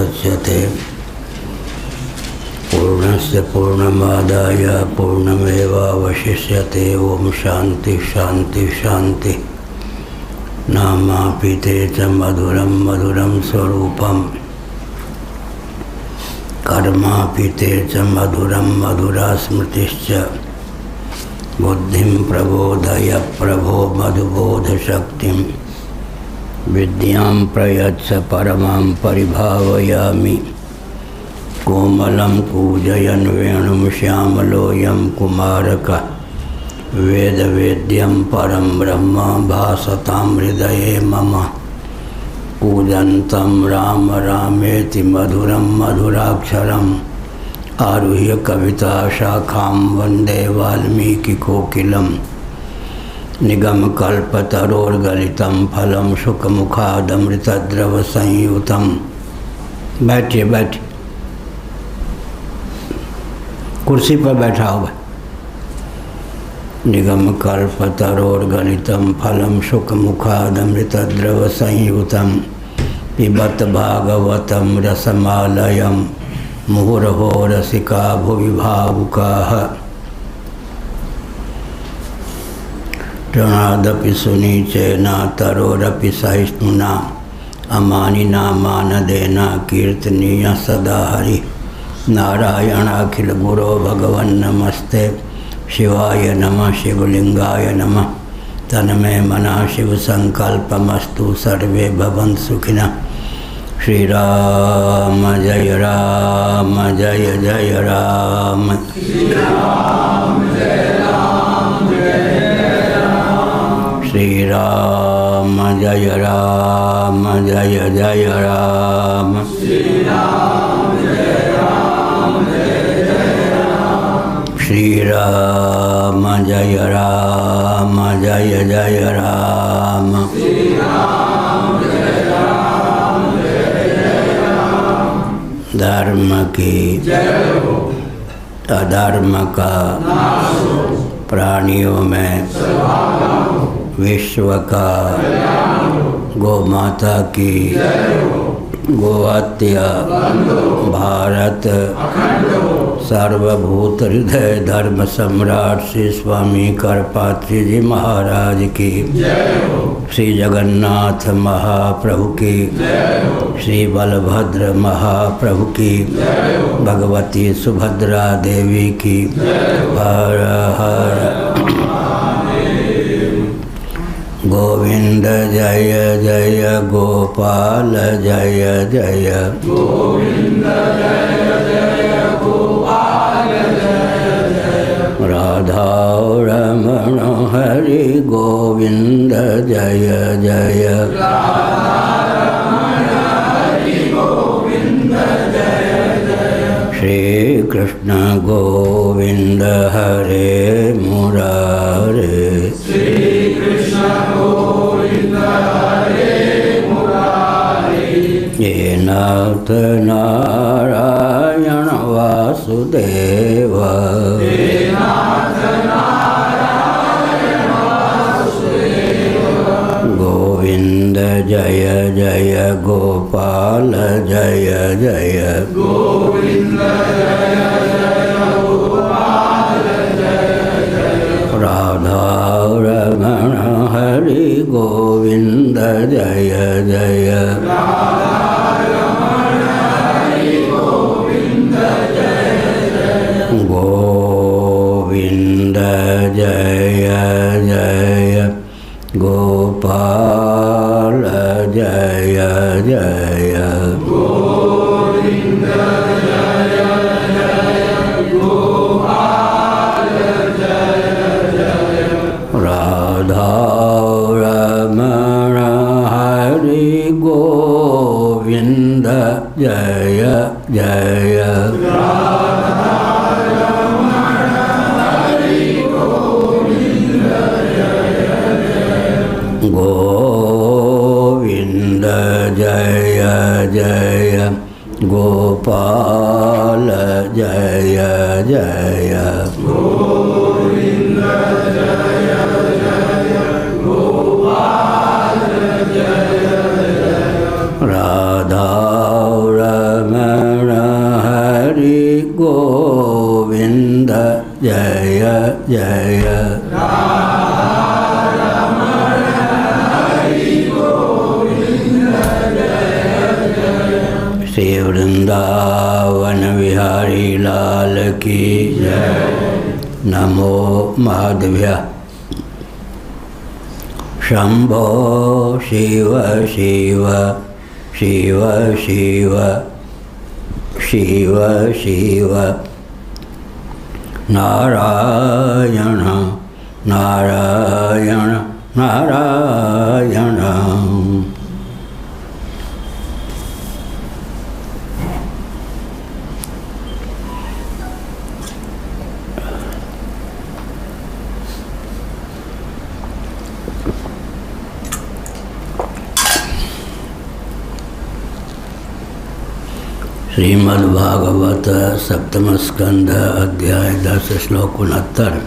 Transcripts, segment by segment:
मुदच्यते पूर्णस्य पूर्णमादाय पूर्णमेवावशिष्यते। ओम शांति शांति शांति। नामापिते च मधुरं मधुरं स्वरूपम् कर्मापिते च मधुरं मधुरा स्मृतिश्च। बुद्धिं प्रबोधय प्रभो मधुबोधशक्तिं विद्यां प्रयच्छ परमां परिभावयामि। कोमलं कूजयन् वेणुं श्यामलोऽयं कुमारकः वेदवेद्यं परं ब्रह्म भासतां हृदये मम। कूजन्तं राम रामेति मधुरं मधुराक्षरम् आरुह्य कविता शाखां वन्दे वाल्मीकिकोकिलं। निगमकल्पतरोर्गलितं फलं शुकमुखादमृतद्रवसंयुतं। बैठिए बैठिए, कुर्सी पर बैठा होगा। निगमकल्पतरोर्गलितं फलं शुकमुखादमृतद्रवसंयुतं। पिबत भागवतं रसमालयं मुहुरहो रसिका भुवि भावुकाः। तृणादपि सुनीचेना तरोरपि सहिष्णुना अमानिना मानदेना कीर्तनीय सदा हरि। नारायणाखिल गुरो भगवन् नमस्ते। शिवाय नमः शिवलिंगाय नमः। तन्मे मनः शिव संकल्पमस्तु। सर्वे भवन्तु सुखिनः। श्री राम जय राम जय जय राम। श्री राम जय राम जय राम। श्री राम जय राम जय जय राम। श्री राम जय राम जय जय राम। श्री राम जय राम जय जय राम। श्री राम जय राम जय जय राम। धर्म की जय हो, अधर्म का नाश हो। प्राणियों में विश्व का गौ माता की गोहत्या भारत सर्वभूत हृदय धर्म सम्राट श्री स्वामी करपात्री जी महाराज की। श्री जगन्नाथ महाप्रभु की। श्री बलभद्र महाप्रभु की। भगवती सुभद्रा देवी की। हर हर गोविंद जय जय गोपाल जय जय। गोविंद जय जय गोपाल जय जय। राधा रमण हरि गोविंद जय जय। राधा रमण हरि गोविंद जय जय। श्री कृष्ण गोविंद हरे मुरारे। श्री ये नाथ नारायण वासुदेव। गोविंद जय जय गोपाल जय जय। गोविंद जय जय गोपाल जय जय। राधा रमण हरि गोविंद जय जय। गोविंद जय जय गोपाल जय जय। गोविंद जय जय गोपाल जय जय। राधा रमण हरि गोविंद जय जय। गोविंद जय जय गोपाल जय जय। गोविंद जय जय गोपाल जय जय। राधा रमण गोविंद जय जय श्री वृंदावन बिहारी लाल की जय। नमो माधव्य शंभो शिव शिव शिव शिव शिव शिव नारायण नारायण नारायण। श्रीमद्भागवत सप्तम स्कंध अध्याय 10 श्लोक 69।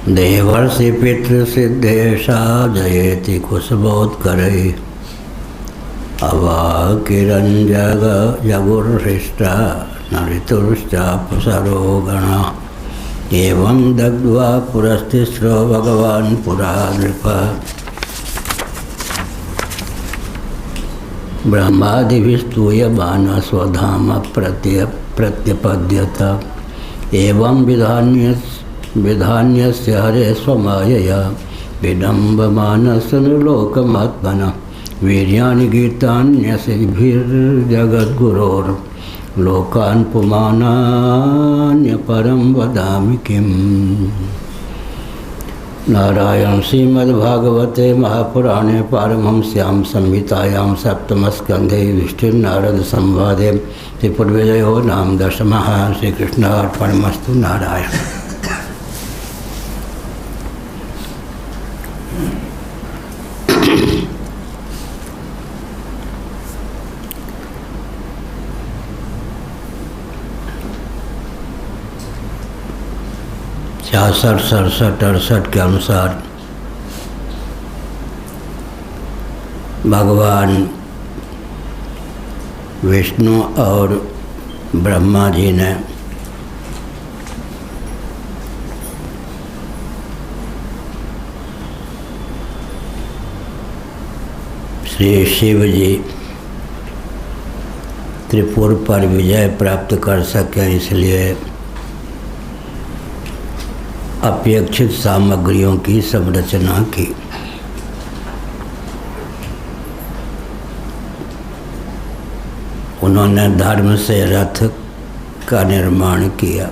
देवर्षि पितृसिद्धेशा जयति कुशबोध करे अवाकिरं जग जगुर्हिष्टा नऋतुश्चापसरो गणा एवं दग्ध्वा पुरस्तिस्रो भगवान् पुरा नृप। ब्रह्मादिभिस्तूयमानः स्वधाम प्रत्यपद्यत एवं विधान्यस्य हरे स्वमायया विडम्बमानस्य लोकमात्मनः वीर्याणि गीतान्यसिभिर्जगद्गुरोर्लोकान् पुमानान्यपरं वदामि किम्। नारायण श्रीमद्भागवते महापुराणे पारमहंस्यां संहितायां सप्तमस्कन्धे युधिष्ठिरनारद संवादे त्रिपुरविजयो नाम 10। श्रीकृष्णार्पणमस्तु। नारायण। छियासठ 67 68 के अनुसार भगवान विष्णु और ब्रह्मा जी ने श्री शिव जी त्रिपुर पर विजय प्राप्त कर सकें इसलिए अपेक्षित सामग्रियों की संरचना की। उन्होंने धर्म से रथ का निर्माण किया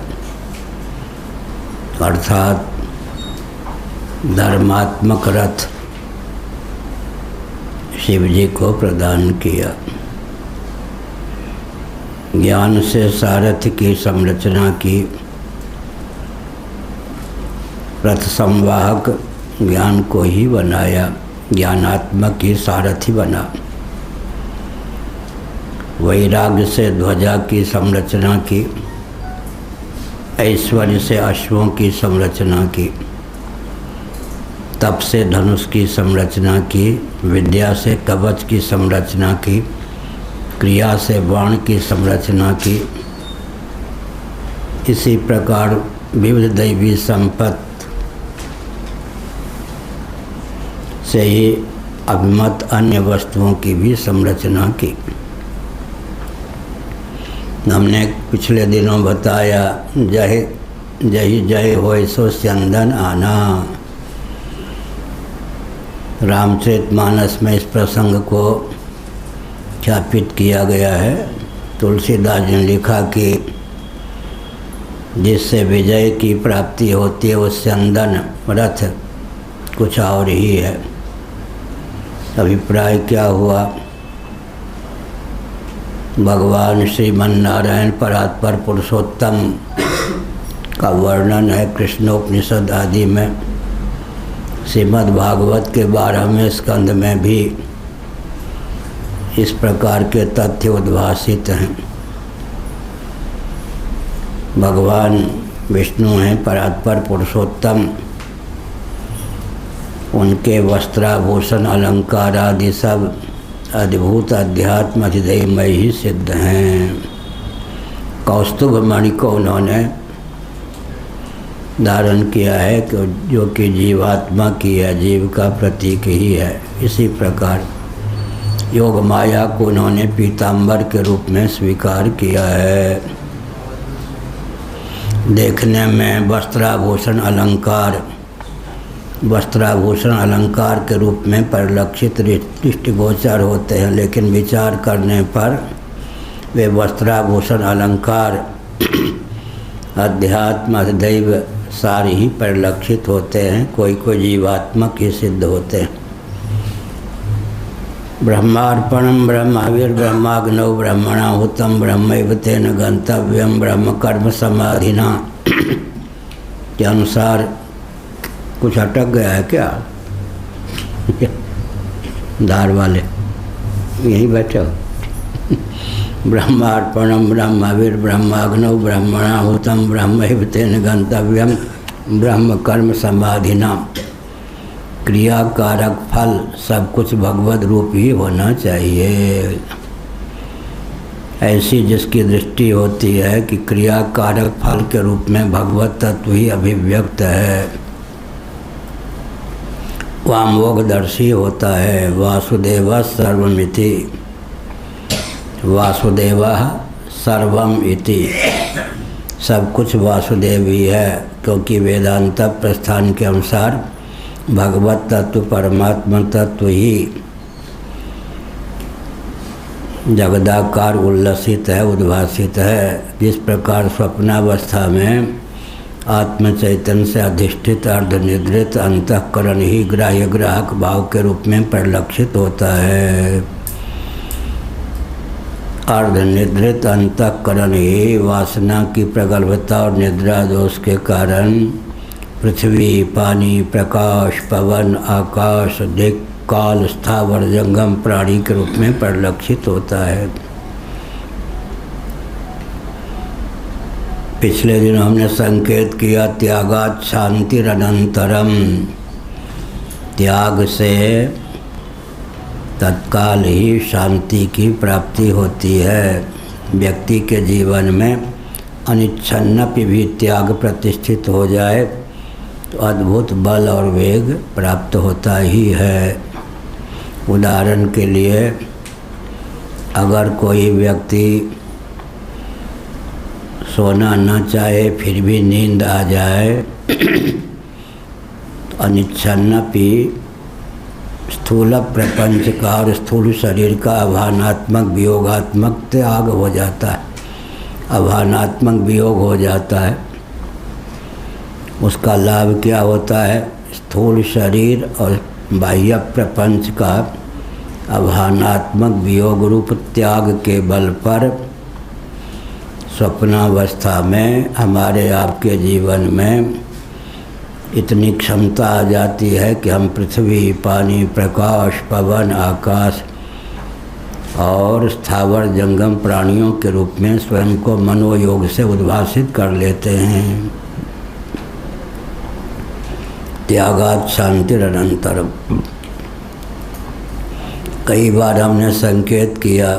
अर्थात धर्मात्मक रथ शिव जी को प्रदान किया। ज्ञान से सारथी की संरचना की। रथ संवाहक ज्ञान को ही बनाया, ज्ञानात्मक ही सारथी बना। वैराग्य से ध्वजा की संरचना की, ऐश्वर्य से अश्वों की संरचना की, तप से धनुष की संरचना की, विद्या से कवच की संरचना की, क्रिया से बाण की संरचना की। इसी प्रकार विविध दैवी संपत्ति से ही अभिमत अन्य वस्तुओं की भी संरचना की। हमने पिछले दिनों बताया जय जय जय होय सो चंदन आना। रामचरितमानस में इस प्रसंग को ख्यापित किया गया है। तुलसीदास जी ने लिखा कि जिससे विजय की प्राप्ति होती है वो चंदन रथ कुछ और ही है। अभिप्राय क्या हुआ? भगवान श्रीमन नारायण परात्पर पुरुषोत्तम का वर्णन है कृष्णोपनिषद आदि में। श्रीमद् भागवत के 12वें स्कंध में भी इस प्रकार के तथ्य उद्भासित हैं। भगवान विष्णु हैं परात्पर पुरुषोत्तम। उनके वस्त्राभूषण अलंकार आदि सब अद्भुत अध्यात्म अधिदेयमय ही सिद्ध हैं। कौस्तुभ मणि को उन्होंने धारण किया है जो कि जीवात्मा की है, जीव का प्रतीक ही है। इसी प्रकार योग माया को उन्होंने पीताम्बर के रूप में स्वीकार किया है। देखने में वस्त्राभूषण अलंकार के रूप में परिलक्षित दृष्टिगोचर होते हैं, लेकिन विचार करने पर वे वस्त्राभूषण अलंकार अध्यात्म दैव सारे ही परिलक्षित होते हैं, कोई कोई जीवात्मक ही सिद्ध होते हैं। ब्रह्मार्पणम ब्रह्माविर्ब्रह्माग्नौ ब्रह्मणाहुतम ब्रह्मैव तेन गंतव्यम ब्रह्म कर्म समाधिना के अनुसार कुछ अटक गया है क्या? धार वाले यहीं बैठे हो। ब्रह्मार्पणम ब्रह्माविर्ब्रह्माग्नौ ब्रह्मणाहुतम ब्रह्मैव तेन गंतव्यम ब्रह्म कर्म समाधिना। क्रिया कारक फल सब कुछ भगवद रूप ही होना चाहिए। ऐसी जिसकी दृष्टि होती है कि क्रिया कारक फल के रूप में भगवत तत्व ही अभिव्यक्त है, वह मोक्षदर्शी होता है। वासुदेव सर्वमिति, वासुदेव सर्वम इति, सब कुछ वासुदेव ही है, क्योंकि वेदांत प्रस्थान के अनुसार भगवत तत्व परमात्मा तत्व ही जगदाकार उल्लसित है, उद्भासित है। जिस प्रकार स्वप्नावस्था में आत्म चैतन्य से अधिष्ठित अर्धनिद्रित अंतःकरण ही ग्राह्य ग्राहक भाव के रूप में परिलक्षित होता है। अर्धनिद्रित अंतःकरण ही वासना की प्रगल्भता और निद्रा दोष के कारण पृथ्वी, पानी, प्रकाश, पवन, आकाश, दिक्, काल, स्थावर, जंगम प्राणी के रूप में परिलक्षित होता है। पिछले दिन हमने संकेत किया त्यागात् शांतिरनंतरम, त्याग से तत्काल ही शांति की प्राप्ति होती है। व्यक्ति के जीवन में अनिच्छन्नपि भी त्याग प्रतिष्ठित हो जाए तो अद्भुत बल और वेग प्राप्त होता ही है। उदाहरण के लिए अगर कोई व्यक्ति सोना न चाहे फिर भी नींद आ जाए तो अनिच्छन्नपि स्थूल प्रपंच का और स्थूल शरीर का आभानात्मक वियोगात्मक त्याग हो जाता है, आभानात्मक वियोग हो जाता है। उसका लाभ क्या होता है? स्थूल शरीर और बाह्य प्रपंच का आभानात्मक वियोग रूप त्याग के बल पर स्वप्नावस्था में हमारे आपके जीवन में इतनी क्षमता आ जाती है कि हम पृथ्वी, पानी, प्रकाश, पवन, आकाश और स्थावर जंगम प्राणियों के रूप में स्वयं को मनोयोग से उद्भासित कर लेते हैं। त्यागात् शांतिरनंतरम। कई बार हमने संकेत किया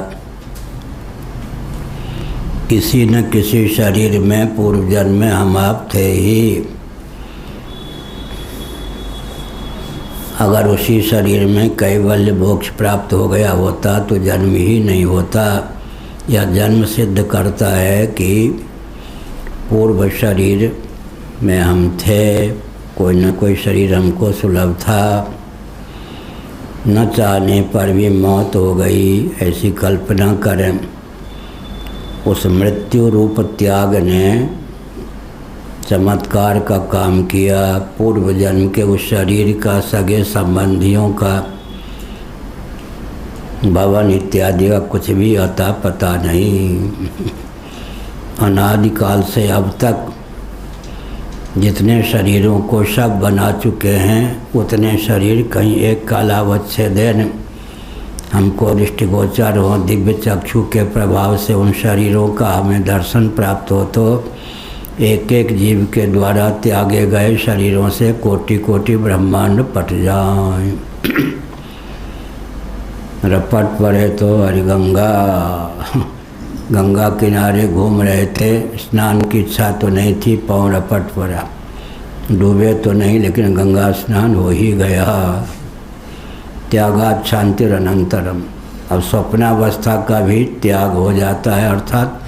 किसी न किसी शरीर में पूर्व जन्म में हम आप थे ही। अगर उसी शरीर में कैवल्य मोक्ष प्राप्त हो गया होता तो जन्म ही नहीं होता। यह जन्म सिद्ध करता है कि पूर्व शरीर में हम थे, कोई न कोई शरीर हमको सुलभ था, न चाहने पर भी मौत हो गई, ऐसी कल्पना करें। उस मृत्यु रूप त्याग ने चमत्कार का काम किया। पूर्व जन्म के उस शरीर का, सगे संबंधियों का, भवन इत्यादि का कुछ भी अता पता नहीं। अनादिकाल से अब तक जितने शरीरों को सब बना चुके हैं, उतने शरीर कहीं एक कालावच्छेदन हमको दृष्टिगोचर हो, दिव्य चक्षु के प्रभाव से उन शरीरों का हमें दर्शन प्राप्त हो तो एक एक जीव के द्वारा त्यागे गए शरीरों से कोटि कोटि ब्रह्मांड पट जाएं। रपट पड़े तो हरि गंगा किनारे घूम रहे थे, स्नान की इच्छा तो नहीं थी, पाँव रपट पड़ा, डूबे तो नहीं लेकिन गंगा स्नान हो ही गया। त्यागात् शांतिरनंतरम। अब स्वप्नावस्था का भी त्याग हो जाता है, अर्थात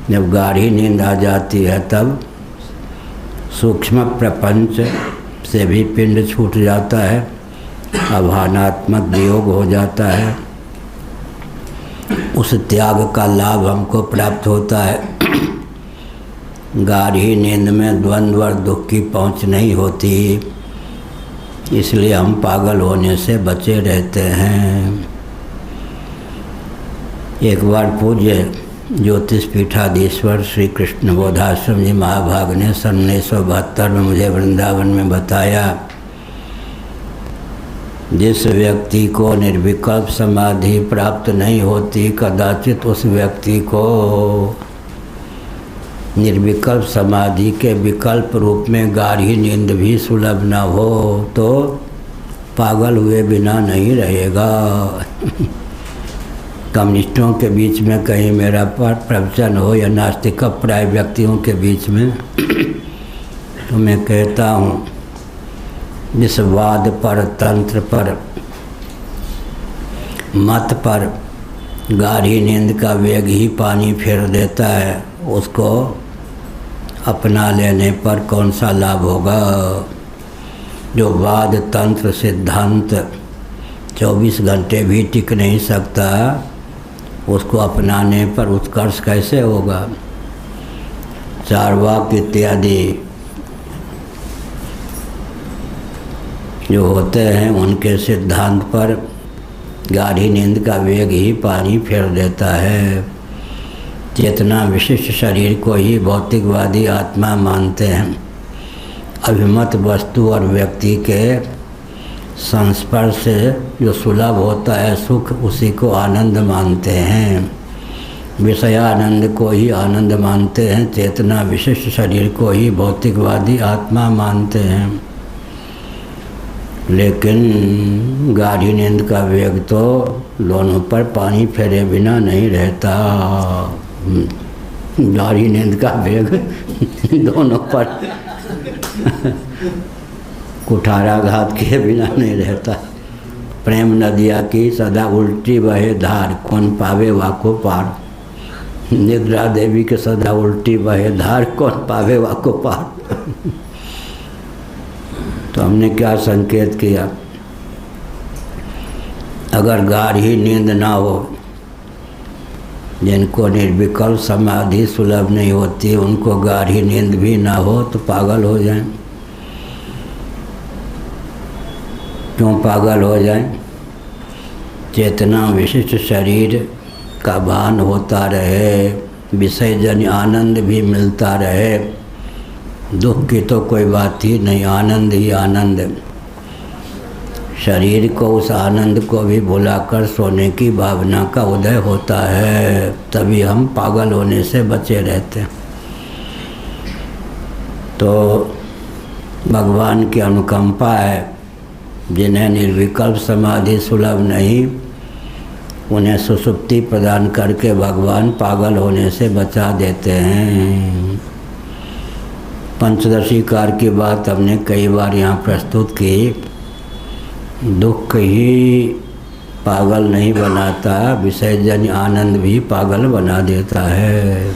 जब गाढ़ी नींद आ जाती है तब सूक्ष्म प्रपंच से भी पिंड छूट जाता है, आभानात्मक वियोग हो जाता है। उस त्याग का लाभ हमको प्राप्त होता है। गाढ़ी नींद में द्वंद्व और दुख की पहुँच नहीं होती, इसलिए हम पागल होने से बचे रहते हैं। एक बार पूज्य ज्योतिष पीठाधीश्वर श्री कृष्ण बोधाश्रम जी महाभाग ने सन 1972 में मुझे वृंदावन में बताया, जिस व्यक्ति को निर्विकल्प समाधि प्राप्त नहीं होती, कदाचित उस व्यक्ति को निर्विकल्प समाधि के विकल्प रूप में गाढ़ी नींद भी सुलभ न हो तो पागल हुए बिना नहीं रहेगा। कम्युनिस्टों के बीच में कहीं मेरा प्रवचन हो या नास्तिक प्राय व्यक्तियों के बीच में तो मैं कहता हूँ, जिस वाद पर, तंत्र पर, मत पर गाढ़ी नींद का वेग ही पानी फेर देता है, उसको अपना लेने पर कौन सा लाभ होगा। जो वाद, तंत्र, सिद्धांत 24 घंटे भी टिक नहीं सकता, उसको अपनाने पर उत्कर्ष कैसे होगा। चार्वाक इत्यादि जो होते हैं उनके सिद्धांत पर गाढ़ी नींद का वेग ही पानी फेर देता है। चेतना विशिष्ट शरीर को ही भौतिकवादी आत्मा मानते हैं। अभिमत वस्तु और व्यक्ति के संस्पर्श से जो सुलभ होता है सुख, उसी को आनंद मानते हैं। विषयानंद को ही आनंद मानते हैं। चेतना विशिष्ट शरीर को ही भौतिकवादी आत्मा मानते हैं। लेकिन गाढ़ी नींद का वेग तो दोनों पर पानी फेरे बिना नहीं रहता। गाढ़ी नींद का वेग दोनों पर कुठाराघात किए बिना नहीं रहता। प्रेम नदिया की सदा उल्टी बहे धार, कौन पावे वाको पार। निद्रा देवी के सदा उल्टी बहे धार, कौन पावे वाको पार। तो हमने क्या संकेत किया, अगर गाढ़ी नींद ना हो, जिनको निर्विकल्प समाधि सुलभ नहीं होती, उनको गाढ़ी नींद भी ना हो तो पागल हो जाएं। क्यों पागल हो जाएं? चेतना विशिष्ट शरीर का भान होता रहे, विषय जन आनंद भी मिलता रहे, दुख की तो कोई बात ही नहीं, आनंद ही आनंद। शरीर को, उस आनंद को भी भुलाकर सोने की भावना का उदय होता है, तभी हम पागल होने से बचे रहते हैं। तो भगवान की अनुकंपा है, जिन्हें निर्विकल्प समाधि सुलभ नहीं, उन्हें सुसुप्ति प्रदान करके भगवान पागल होने से बचा देते हैं। पंचदशी कार की बात हमने कई बार यहाँ प्रस्तुत की। दुख ही पागल नहीं बनाता, विषयजन्य आनंद भी पागल बना देता है।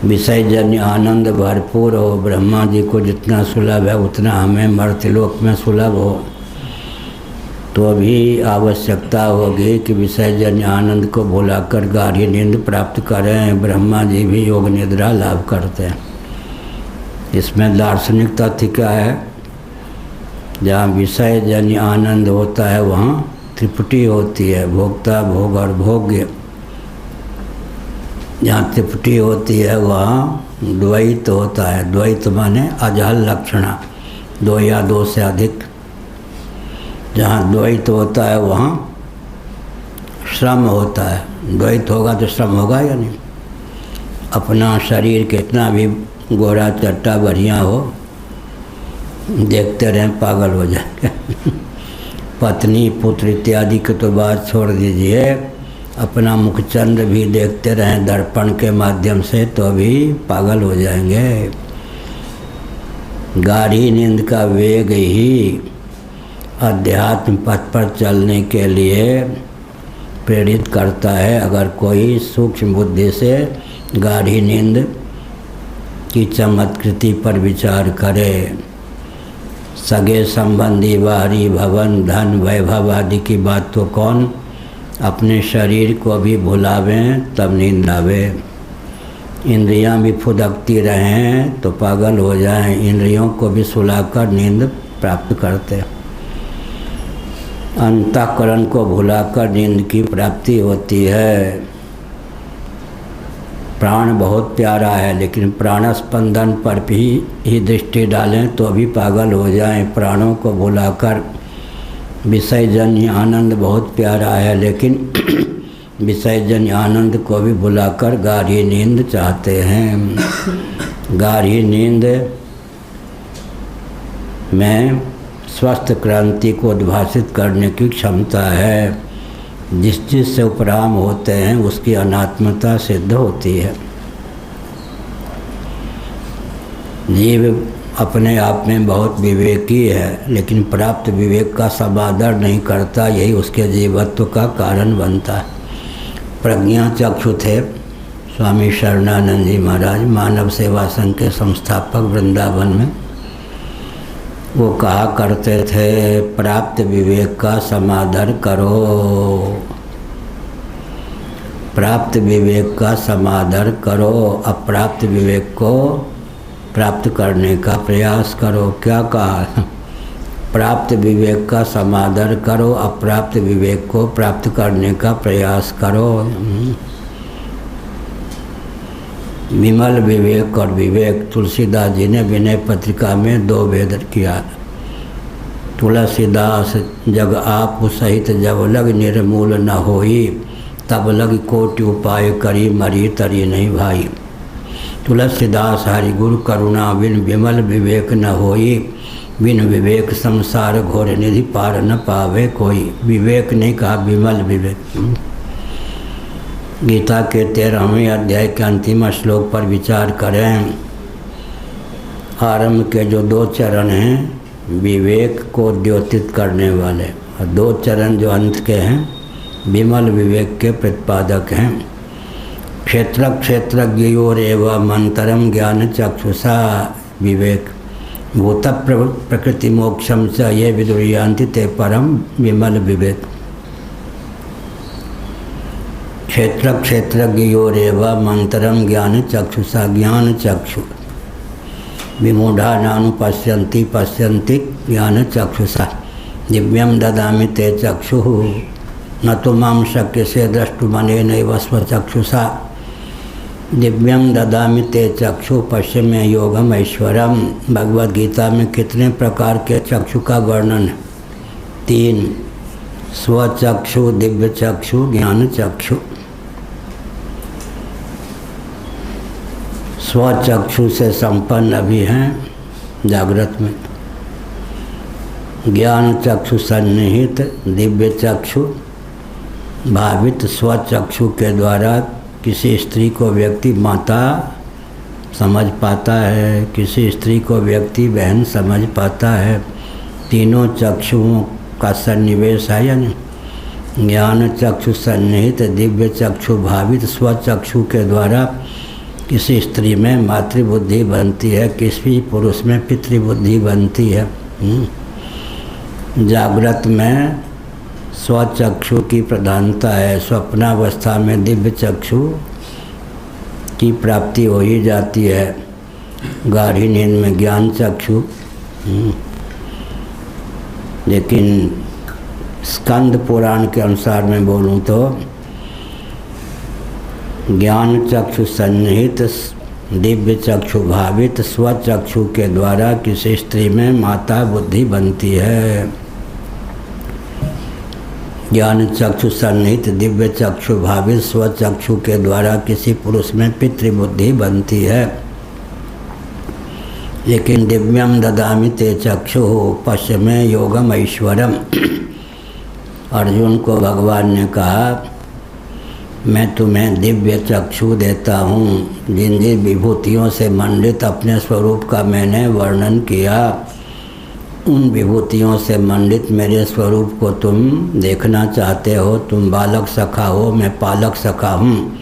विषयजन्य आनंद भरपूर हो, ब्रह्मा जी को जितना सुलभ है उतना हमें मर्त्यलोक में सुलभ हो, तो भी आवश्यकता होगी कि विषयजन्य आनंद को भुलाकर गाढ़ी नींद प्राप्त करें। ब्रह्मा जी भी योग निद्रा लाभ करते हैं। इसमें दार्शनिक तथ्य क्या है, जहाँ विषयजन्य आनंद होता है वहाँ त्रिपुटी होती है, भोक्ता, भोग और भोग्य। जहाँ त्रिपुटी होती है वहाँ द्वैत होता है। द्वैत माने अजहल लक्षणा, दो या दो से अधिक। जहाँ द्वैत होता है वहाँ श्रम होता है। द्वैत होगा तो श्रम होगा या नहीं। अपना शरीर कितना भी गोरा चट्टा बढ़िया हो, देखते रहें पागल हो जाएंगे। पत्नी पुत्र इत्यादि की तो बात छोड़ दीजिए, अपना मुखचंद्र भी देखते रहें दर्पण के माध्यम से तो भी पागल हो जाएंगे। गाढ़ी नींद का वेग ही अध्यात्म पथ पर चलने के लिए प्रेरित करता है। अगर कोई सूक्ष्म बुद्धि से गाढ़ी नींद की चमत्कृति पर विचार करे, सगे संबंधी बाहरी भवन धन वैभव आदि की बात तो कौन अपने शरीर को भी भुलावें तब नींद आवे। इंद्रियां भी फुदकती रहें तो पागल हो जाएं, इंद्रियों को भी सुलाकर नींद प्राप्त करते। अंतःकरण को भुलाकर नींद की प्राप्ति होती है। प्राण बहुत प्यारा है, लेकिन प्राण स्पंदन पर भी ही दृष्टि डालें तो भी पागल हो जाएं। प्राणों को भुलाकर विषयजन्य आनंद बहुत प्यारा है, लेकिन विषयजन्य आनंद को भी भुलाकर गाढ़ी नींद चाहते हैं। गाढ़ी नींद में स्वस्थ क्रांति को उद्भासित करने की क्षमता है। जिस चीज़ से उपराम होते हैं उसकी अनात्मता सिद्ध होती है। जीव अपने आप में बहुत विवेकी है, लेकिन प्राप्त विवेक का समादर नहीं करता, यही उसके जीवत्व का कारण बनता है। प्रज्ञा चक्षु थे स्वामी शरणानंद जी महाराज, मानव सेवा संघ के संस्थापक वृंदावन में। वो कहा करते थे, प्राप्त विवेक का समादर करो, प्राप्त विवेक का समादर करो, अप्राप्त विवेक को प्राप्त करने का प्रयास करो। क्या कहा? प्राप्त विवेक का समादर करो, अप्राप्त विवेक को प्राप्त करने का प्रयास करो। विमल विवेक और विवेक, तुलसीदास जी ने विनय पत्रिका में 2 भेद किया। तुलसीदास जग आप सहित जब लग निर्मूल न होई, तब लग कोटि उपाय करी मरी तरी नहीं भाई। तुलसीदास हरि गुरु करुणा बिन विमल विवेक न होई, बिन विवेक संसार घोर निधि पार न पावे कोई। विवेक नहीं कहा, विमल विवेक। गीता के 13वें अध्याय के अंतिम श्लोक पर विचार करें। आरंभ के जो 2 चरण हैं विवेक को द्योतित करने वाले, और 2 चरण जो अंत के हैं विमल विवेक के प्रतिपादक हैं। क्षेत्र क्षेत्रज्ञयोर एवं मंतरम ज्ञान चक्षुषा विवेक, भूत प्रकृति मोक्षम च ये विदुर्यान्ति ते परम विमल विवेक। क्षेत्र क्षेत्रज्ञयोरेव मंतरम ज्ञान चक्षुषा, ज्ञान चक्षु विमूढ़ा नानुपश्यन्ति पश्यन्ति ज्ञान चक्षुषा, दिव्यम ददामि ते चक्षु न तो माम शक्य से द्रष्टुमनेनैव स्वचक्षुषा। दिव्यम ददामि ते चक्षु पश्चिमे योगम ऐश्वरम। भगवद गीता में कितने प्रकार के चक्षु का वर्णन है? 3, स्वचक्षु, दिव्य चक्षु, ज्ञान चक्षु। स्वचक्षु से संपन्न अभी हैं जागृत में, ज्ञान चक्षु सन्निहित, दिव्य चक्षु भावित। स्वचक्षु के द्वारा किसी स्त्री को व्यक्ति माता समझ पाता है, किसी स्त्री को व्यक्ति बहन समझ पाता है। तीनों चक्षुओं का सन्निवेश है या नहीं? ज्ञान चक्षु सन्निहित, दिव्य चक्षु भावित। स्वचक्षु के द्वारा किसी स्त्री में मातृबुद्धि बनती है, किसी पुरुष में पितृबुद्धि बनती है। जागृत में स्वचक्षु की प्रधानता है, स्वप्नावस्था में दिव्य चक्षु की प्राप्ति हो ही जाती है। गाढ़ी नींद में ज्ञान चक्षु। लेकिन स्कंद पुराण के अनुसार मैं बोलूँ तो ज्ञान चक्षु सन्निहित, दिव्य चक्षु भावित, स्वचक्षु के द्वारा किसी स्त्री में माता बुद्धि बनती है। ज्ञान चक्षु सन्निहित दिव्य चक्षु भावित स्वचक्षु के द्वारा किसी पुरुष में पितृबुद्धि बनती है। लेकिन दिव्यम ददामि ते चक्षु पश्य में योगम ऐश्वरम। अर्जुन को भगवान ने कहा, मैं तुम्हें दिव्य चक्षु देता हूँ। जिन जिन विभूतियों से मंडित अपने स्वरूप का मैंने वर्णन किया, उन विभूतियों से मंडित मेरे स्वरूप को तुम देखना चाहते हो। तुम बालक सखा हो, मैं पालक सखा हूँ,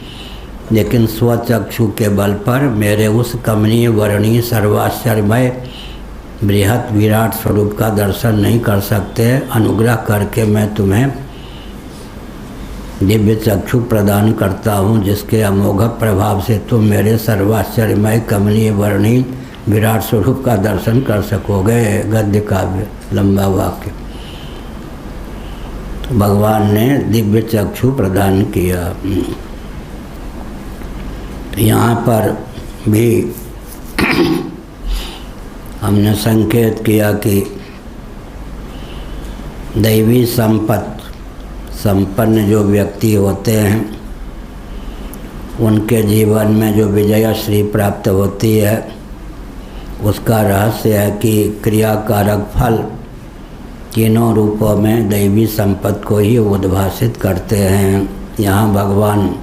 लेकिन स्वचक्षु के बल पर मेरे उस कमनीय वर्णीय सर्वाश्चर्यमय बृहत विराट स्वरूप का दर्शन नहीं कर सकते। अनुग्रह करके मैं तुम्हें दिव्य चक्षु प्रदान करता हूँ, जिसके अमोघ प्रभाव से तुम मेरे सर्वाश्चर्यमय कमनीय वर्णीय विराट स्वरूप का दर्शन कर सकोगे। गद्य काव्य, लंबा वाक्य। तो भगवान ने दिव्य चक्षु प्रदान किया। यहाँ पर भी हमने संकेत किया कि दैवी संपन्न जो व्यक्ति होते हैं, उनके जीवन में जो विजयश्री प्राप्त होती है, उसका रहस्य है कि क्रियाकारक फल तीनों रूपों में दैवी संपत्ति को ही उद्भासित करते हैं। यहाँ भगवान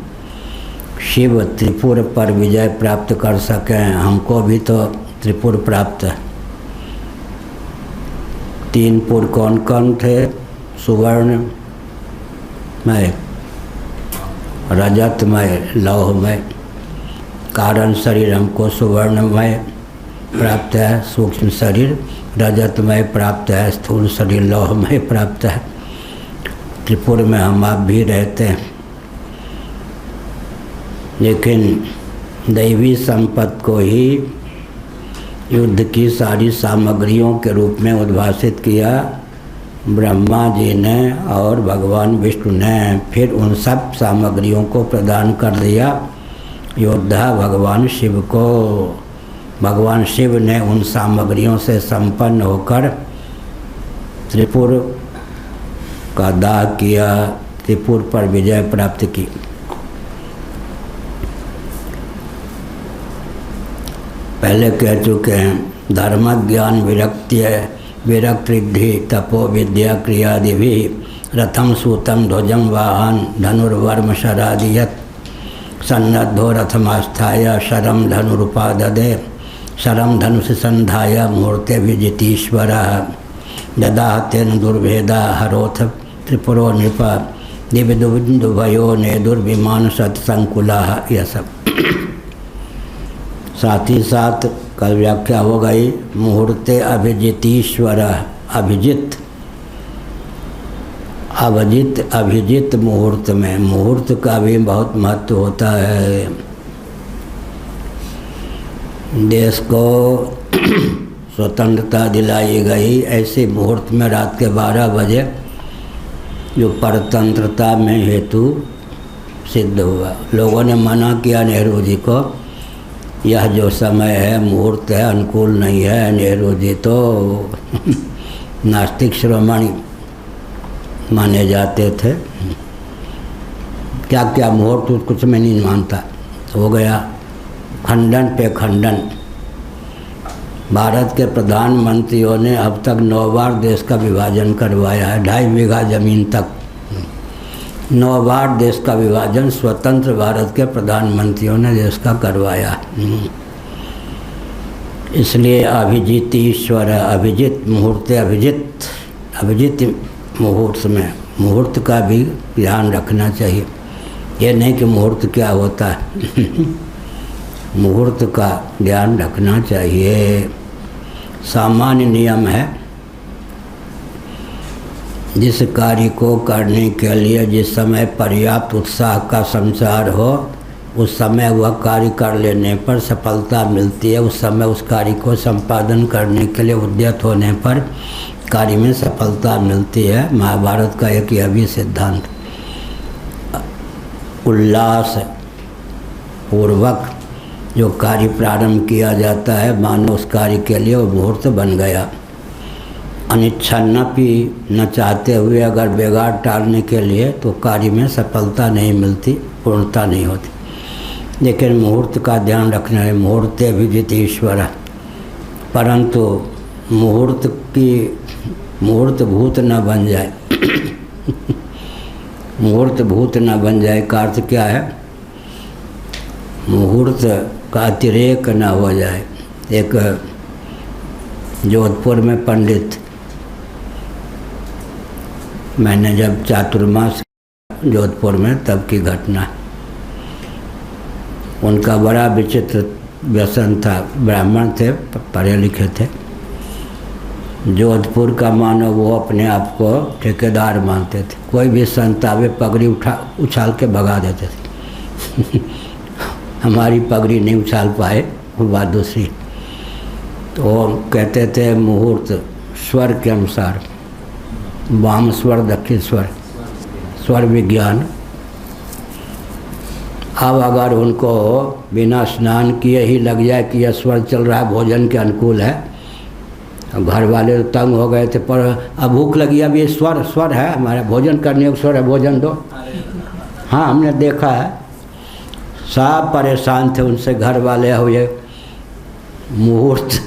शिव त्रिपुर पर विजय प्राप्त कर सकें, हमको भी तो त्रिपुर प्राप्त है। 3 पुर कौन कौन थे? सुवर्णमय, रजतमय, लौहमय। कारण शरीर हमको सुवर्णमय प्राप्त है, सूक्ष्म शरीर रजतमय प्राप्त है, स्थूल शरीर लौहमय प्राप्त है। त्रिपुर में हम आप भी रहते हैं, लेकिन दैवी संपत्ति को ही युद्ध की सारी सामग्रियों के रूप में उद्भासित किया ब्रह्मा जी ने और भगवान विष्णु ने। फिर उन सब सामग्रियों को प्रदान कर दिया योद्धा भगवान शिव को। भगवान शिव ने उन सामग्रियों से संपन्न होकर त्रिपुर का दाह किया, त्रिपुर पर विजय प्राप्त की। पहले कह चुके हैं, धर्म ज्ञान विरक्ति तपो विद्या क्रियादि भी रथम सूतम ध्वजम वाहन धनुर्वर्म शरादियत सन्नद्धो रथमास्थाय शरम धनुरुपाददे शरम धनुष संधाय मूर्ते विजितीश्वर ददाह तेन दुर्भेदा हरोथ त्रिपुरो नृप दिव्यदुभयो ने दुर्विमान सत्संकुला। यह सब साथ ही साथ कल व्याख्या हो गई मुहूर्ते अभिजितीश्वर। अभिजित अभिजित मुहूर्त में, मुहूर्त का भी बहुत महत्व होता है। देश को स्वतंत्रता दिलाई गई ऐसे मुहूर्त में रात के 12 बजे जो परतंत्रता में हेतु सिद्ध हुआ। लोगों ने मना किया नेहरू जी को, यह जो समय है मुहूर्त है, अनुकूल नहीं है। नेहरू जी तो नास्तिक शिरोमणि माने जाते थे, क्या क्या मुहूर्त कुछ में नहीं मानता। हो गया खंडन पे खंडन। भारत के प्रधानमंत्रियों ने अब तक 9 बार देश का विभाजन करवाया है, 2.5 बीघा जमीन तक 9 बार देश का विभाजन स्वतंत्र भारत के प्रधानमंत्रियों ने देश का करवाया। इसलिए अभिजीत ईश्वर, अभिजित मुहूर्त, अभिजित मुहूर्त में मुहूर्त का भी ध्यान रखना चाहिए। ये नहीं कि मुहूर्त क्या होता है मुहूर्त का ध्यान रखना चाहिए। सामान्य नियम है, जिस कार्य को करने के लिए जिस समय पर्याप्त उत्साह का संचार हो, उस समय वह कार्य कर लेने पर सफलता मिलती है। उस समय उस कार्य को संपादन करने के लिए उद्यत होने पर कार्य में सफलता मिलती है। महाभारत का एक यह भी सिद्धांत। उल्लास पूर्वक जो कार्य प्रारंभ किया जाता है, मानो उस कार्य के लिए वो मुहूर्त बन गया। अनिच्छन्नपि न चाहते हुए अगर बिगाड़ टालने के लिए तो कार्य में सफलता नहीं मिलती, पूर्णता नहीं होती। लेकिन मुहूर्त का ध्यान रखना है, मुहूर्त अभिजित ईश्वर है, परंतु मुहूर्त भूत न बन जाए मुहूर्त भूत न बन जाए का अर्थ क्या है? मुहूर्त का अतिरेक न हो जाए। एक जोधपुर में पंडित, मैंने जब चातुर्मास जोधपुर में तब की घटना, उनका बड़ा विचित्र व्यसन था। ब्राह्मण थे, पढ़े लिखे थे। जोधपुर का मानो वो अपने आप को ठेकेदार मानते थे। कोई भी संत आवे पगड़ी उछाल के भगा देते थे हमारी पगड़ी नहीं उछाल पाए, वो बात दूसरी। तो कहते थे मुहूर्त स्वर के अनुसार, वाम स्वर दक्षिण स्वर, स्वर विज्ञान। अब अगर उनको बिना स्नान किए ही लग जाए कि यह स्वर चल रहा है, भोजन के अनुकूल है, घर वाले तो तंग हो गए थे। पर अब भूख लगी, अब ये स्वर है हमारा, भोजन करने का स्वर है, भोजन दो। हाँ, हमने देखा है, सब परेशान थे उनसे घर वाले। हुए मुहूर्त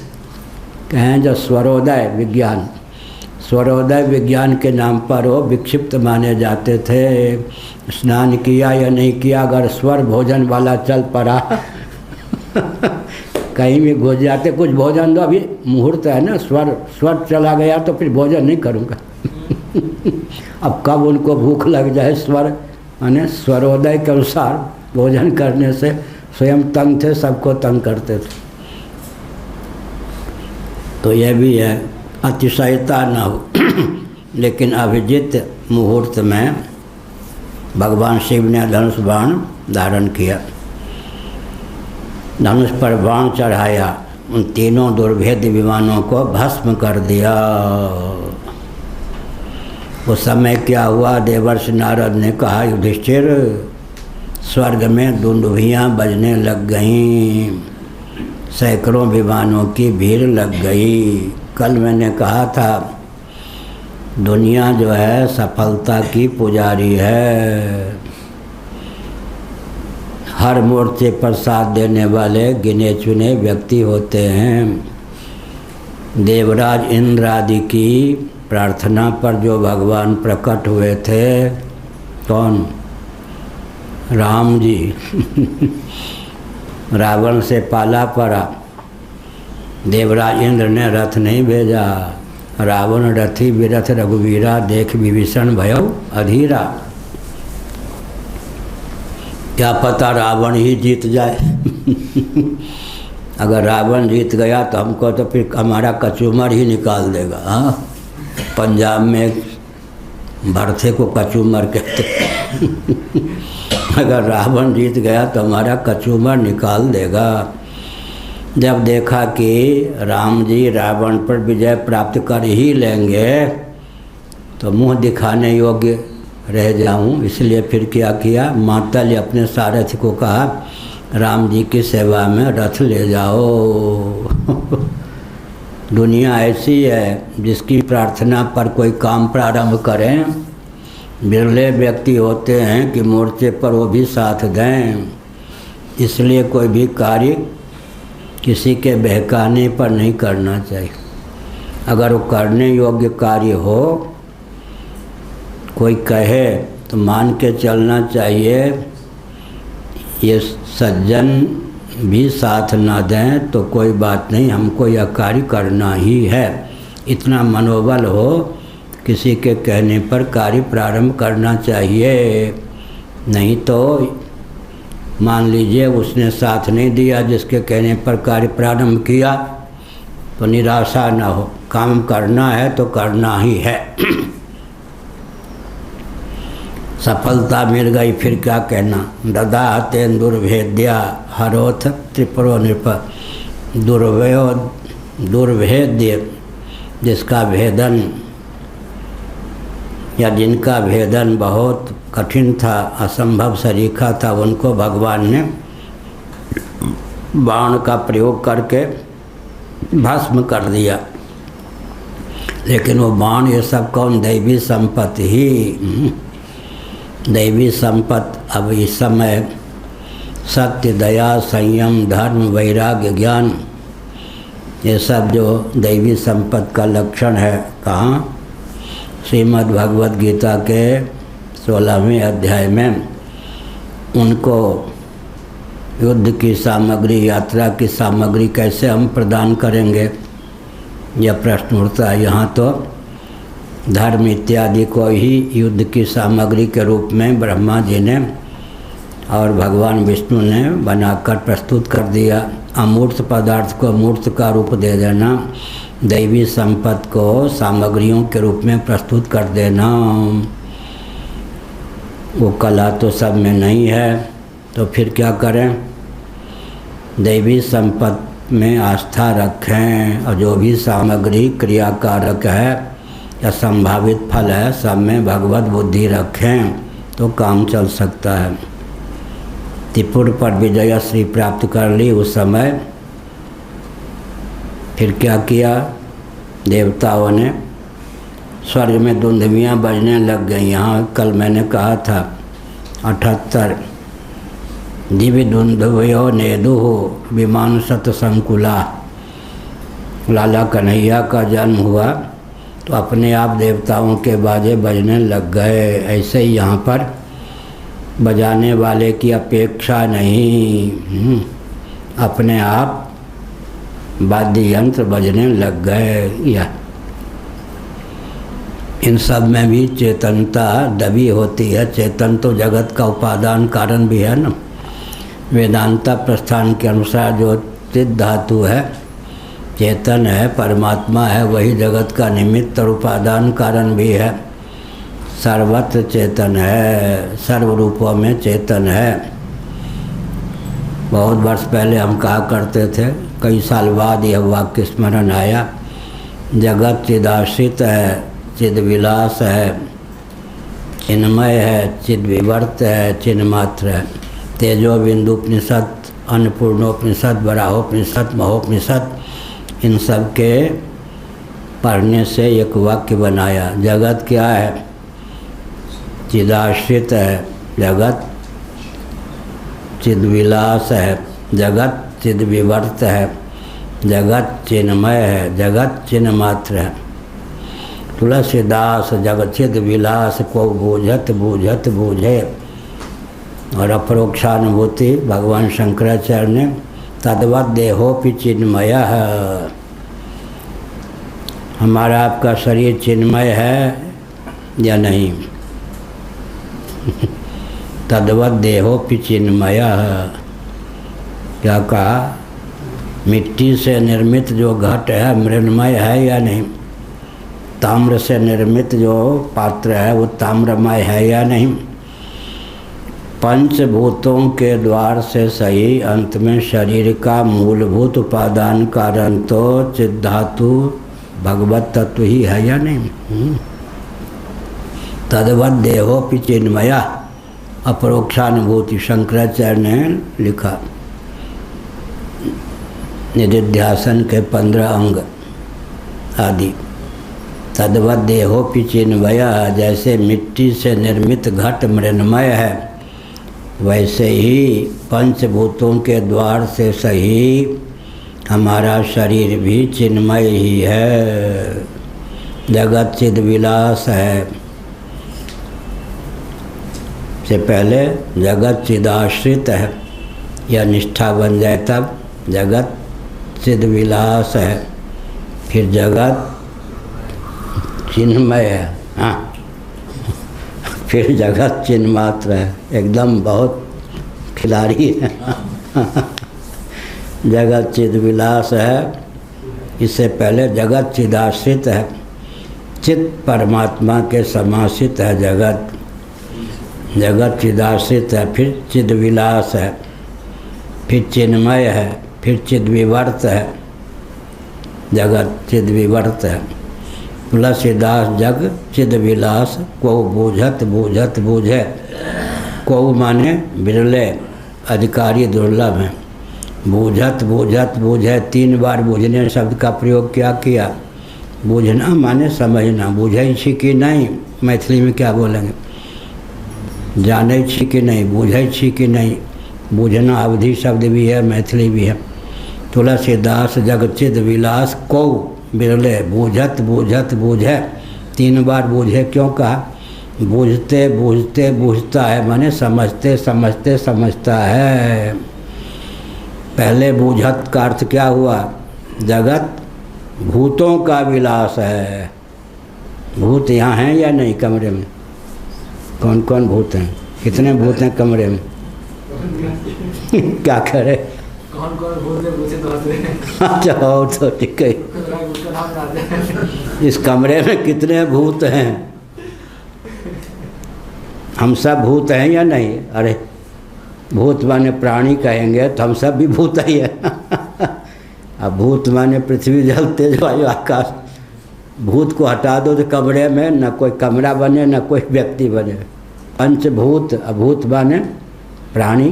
कहें जो स्वरोदय विज्ञान, स्वरोदय विज्ञान के नाम पर वो विक्षिप्त माने जाते थे। स्नान किया या नहीं किया, अगर स्वर भोजन वाला चल पड़ा कहीं भी घुस जाते, कुछ भोजन दो, अभी मुहूर्त है ना, स्वर चला गया तो फिर भोजन नहीं करूँगा अब कब उनको भूख लग जाए, स्वर माने स्वरोदय के अनुसार भोजन करने से स्वयं तंग थे, सबको तंग करते थे। तो यह भी है, अतिशयता न हो लेकिन अभिजित मुहूर्त में भगवान शिव ने धनुष बाण धारण किया, धनुष पर बाण चढ़ाया, उन तीनों दुर्भेद्य विमानों को भस्म कर दिया। उस समय क्या हुआ? देवर्षि नारद ने कहा, युधिष्ठिर, स्वर्ग में दुंदुभियाँ बजने लग गईं, सैकड़ों विमानों की भीड़ लग गई। कल मैंने कहा था, दुनिया जो है सफलता की पुजारी है। हर मोर्चे पर साथ देने वाले गिने चुने व्यक्ति होते हैं। देवराज इंद्र आदि की प्रार्थना पर जो भगवान प्रकट हुए थे, कौन? राम जी रावण से पाला पड़ा, देवराज इंद्र ने रथ नहीं भेजा, रावण रथी विरथ रघुवीरा, देख विभीषण भयो अधीरा। क्या पता रावण ही जीत जाए अगर रावण जीत गया तो हमको तो फिर हमारा कचूमर ही निकाल देगा। हाँ, पंजाब में भरथे को कचूमर कहते अगर रावण जीत गया तो हमारा कचूमर निकाल देगा। जब देखा कि राम जी रावण पर विजय प्राप्त कर ही लेंगे तो मुंह दिखाने योग्य रह जाऊं, इसलिए फिर क्या किया, मातल अपने सारथी को कहा, राम जी की सेवा में रथ ले जाओ दुनिया ऐसी है, जिसकी प्रार्थना पर कोई काम प्रारंभ करें, बिरले व्यक्ति होते हैं कि मोर्चे पर वो भी साथ दें। इसलिए कोई भी कार्य किसी के बहकाने पर नहीं करना चाहिए। अगर वो करने योग्य कार्य हो, कोई कहे तो मान के चलना चाहिए। ये सज्जन भी साथ ना दें तो कोई बात नहीं, हमको यह कार्य करना ही है, इतना मनोबल हो, किसी के कहने पर कार्य प्रारंभ करना चाहिए। नहीं तो मान लीजिए उसने साथ नहीं दिया, जिसके कहने पर कार्य प्रारंभ किया, तो निराशा ना हो, काम करना है तो करना ही है सफलता मिल गई फिर क्या कहना। ददाते दुर्भेद्या हरोथ त्रिपुरो नृप, दुर्भेद्य जिसका भेदन या जिनका भेदन बहुत कठिन था, असंभव सरीखा था, उनको भगवान ने बाण का प्रयोग करके भस्म कर दिया। लेकिन वो बाण ये सब कौन? दैवी संपत्ति ही। दैवी संपत्ति अब इस समय सत्य, दया, संयम, धर्म, वैराग्य, ज्ञान, ये सब जो दैवी संपत्ति का लक्षण है, कहाँ? श्रीमद् भगवद गीता के 16वें अध्याय में उनको युद्ध की सामग्री, यात्रा की सामग्री कैसे हम प्रदान करेंगे, यह प्रश्न उठता है। यहाँ तो धर्म इत्यादि को ही युद्ध की सामग्री के रूप में ब्रह्मा जी ने और भगवान विष्णु ने बनाकर प्रस्तुत कर दिया। अमूर्त पदार्थ को मूर्त का रूप दे देना, दैवी संपत्ति को सामग्रियों के रूप में प्रस्तुत कर देना, वो कला तो सब में नहीं है। तो फिर क्या करें? दैवी संपत्ति में आस्था रखें और जो भी सामग्री क्रियाकारक है या संभावित फल है, सब में भगवत बुद्धि रखें तो काम चल सकता है। त्रिपुर पर विजय श्री प्राप्त कर ली उस समय। फिर क्या किया? देवताओं ने स्वर्ग में धुंधुमियाँ बजने लग गई। यहाँ कल मैंने कहा था 78 दिव्य धुंधुभयो नेदुः विमान सत संकुला। लाला कन्हैया का जन्म हुआ तो अपने आप देवताओं के बाजे बजने लग गए। ऐसे ही यहाँ पर बजाने वाले की अपेक्षा नहीं, अपने आप वाद्य यंत्र बजने लग गए। या इन सब में भी चेतनता दबी होती है। चेतन तो जगत का उपादान कारण भी है ना। वेदांता प्रस्थान के अनुसार जो चिद धातु है, चेतन है, परमात्मा है, वही जगत का निमित्त और उपादान कारण भी है। सर्वत्र चेतन है, सर्व रूपों में चेतन है। बहुत वर्ष पहले हम कहा करते थे, कई साल बाद यह वाक्य स्मरण आया, जगत चिदाश्रित है, चिद विलास है, चिन्मय है, चिद विवर्त है, चिन्ह मात्र है। तेजो बिंदुपनिषद, अन्नपूर्णोपनिषद, वराहोपनिषद, महोपनिषद, इन सब के पढ़ने से एक वाक्य बनाया। जगत क्या है? चिदाश्रित है, जगत चिद्विलास है, जगत चिद्विवर्त है, जगत चिन्मय है, जगत चिन्ह मात्र है। तुलसीदास जगत चिद्विलास को बूझत बूझत बूझे। और अपरोक्षानुभूति भगवान शंकराचार्य ने तद्वत देहोपि चिन्मय है। हमारा आपका शरीर चिन्मय है या नहीं? तद्वत देहोपि चिन्मय है। क्या कहा? मिट्टी से निर्मित जो घट है मृण्मय है या नहीं? ताम्र से निर्मित जो पात्र है वो ताम्रमय है या नहीं? पंचभूतों के द्वार से सही अंत में शरीर का मूलभूत उपादान कारण तो चिद्धातु भगवत तत्व ही है या नहीं? तद्वत देहोपि चिन्मया, अपरोक्षानुभूति शंकराचार्य ने लिखा। निधिध्यासन के 15 अंग आदि। तद्वत देहोपि चिन्मया, जैसे मिट्टी से निर्मित घट मृण्मय है, वैसे ही पंचभूतों के द्वार से सही हमारा शरीर भी चिन्मय ही है। जगत चिद विलास है। से पहले जगत चिदाश्रित है, यह निष्ठा बन जाए तब जगत चिद विलास है, फिर जगत चिन्मय है, हाँ, फिर जगत चिन्ह मात्र है। एकदम बहुत खिलाड़ी है। जगत चिद विलास है, इससे पहले जगत चिदाश्रित है, चित परमात्मा के समाश्रित है जगत। जगत चिदाश्रित है, फिर चिद विलास है, फिर चिन्मय है, फिर चिद विवर्त है, जगत चिद विवर्त है। तुलसीदास जग चिद विलास को बूझत बूझत बूझे। को माने बिरले, अधिकारी दुर्लभ हैं। बूझत बूझत बूझे, 3 बार बूझने शब्द का प्रयोग क्या किया? बूझना माने समझना, बूझै छी कि नहीं, मैथिली में क्या बोलेंगे, जानै छी कि नहीं, बूझै छी कि नहीं। बूझना अवधि शब्द भी है, मैथिली भी है। तुलसीदास जगचिद विलास को बिरले, बूझत बूझत बूझे, 3 बार बूझे क्यों कहा, बूझते बूझते बूझता है माने समझते समझते समझता है। पहले बूझत का अर्थ क्या हुआ, जगत भूतों का विलास है। भूत यहाँ हैं या नहीं कमरे में, कौन कौन भूत हैं, कितने भूत हैं कमरे में क्या करे, कौन कौन भूत है पूछे तो अच्छा हो तो ठीक है। इस कमरे में कितने भूत हैं, हम सब भूत हैं या नहीं। अरे भूत माने प्राणी कहेंगे तो हम सब भी भूत ही है अब भूत माने पृथ्वी जल तेज वायु आकाश, भूत को हटा दो तो कमरे में न कोई कमरा बने न कोई व्यक्ति बने। पंचभूत, अभूत माने प्राणी,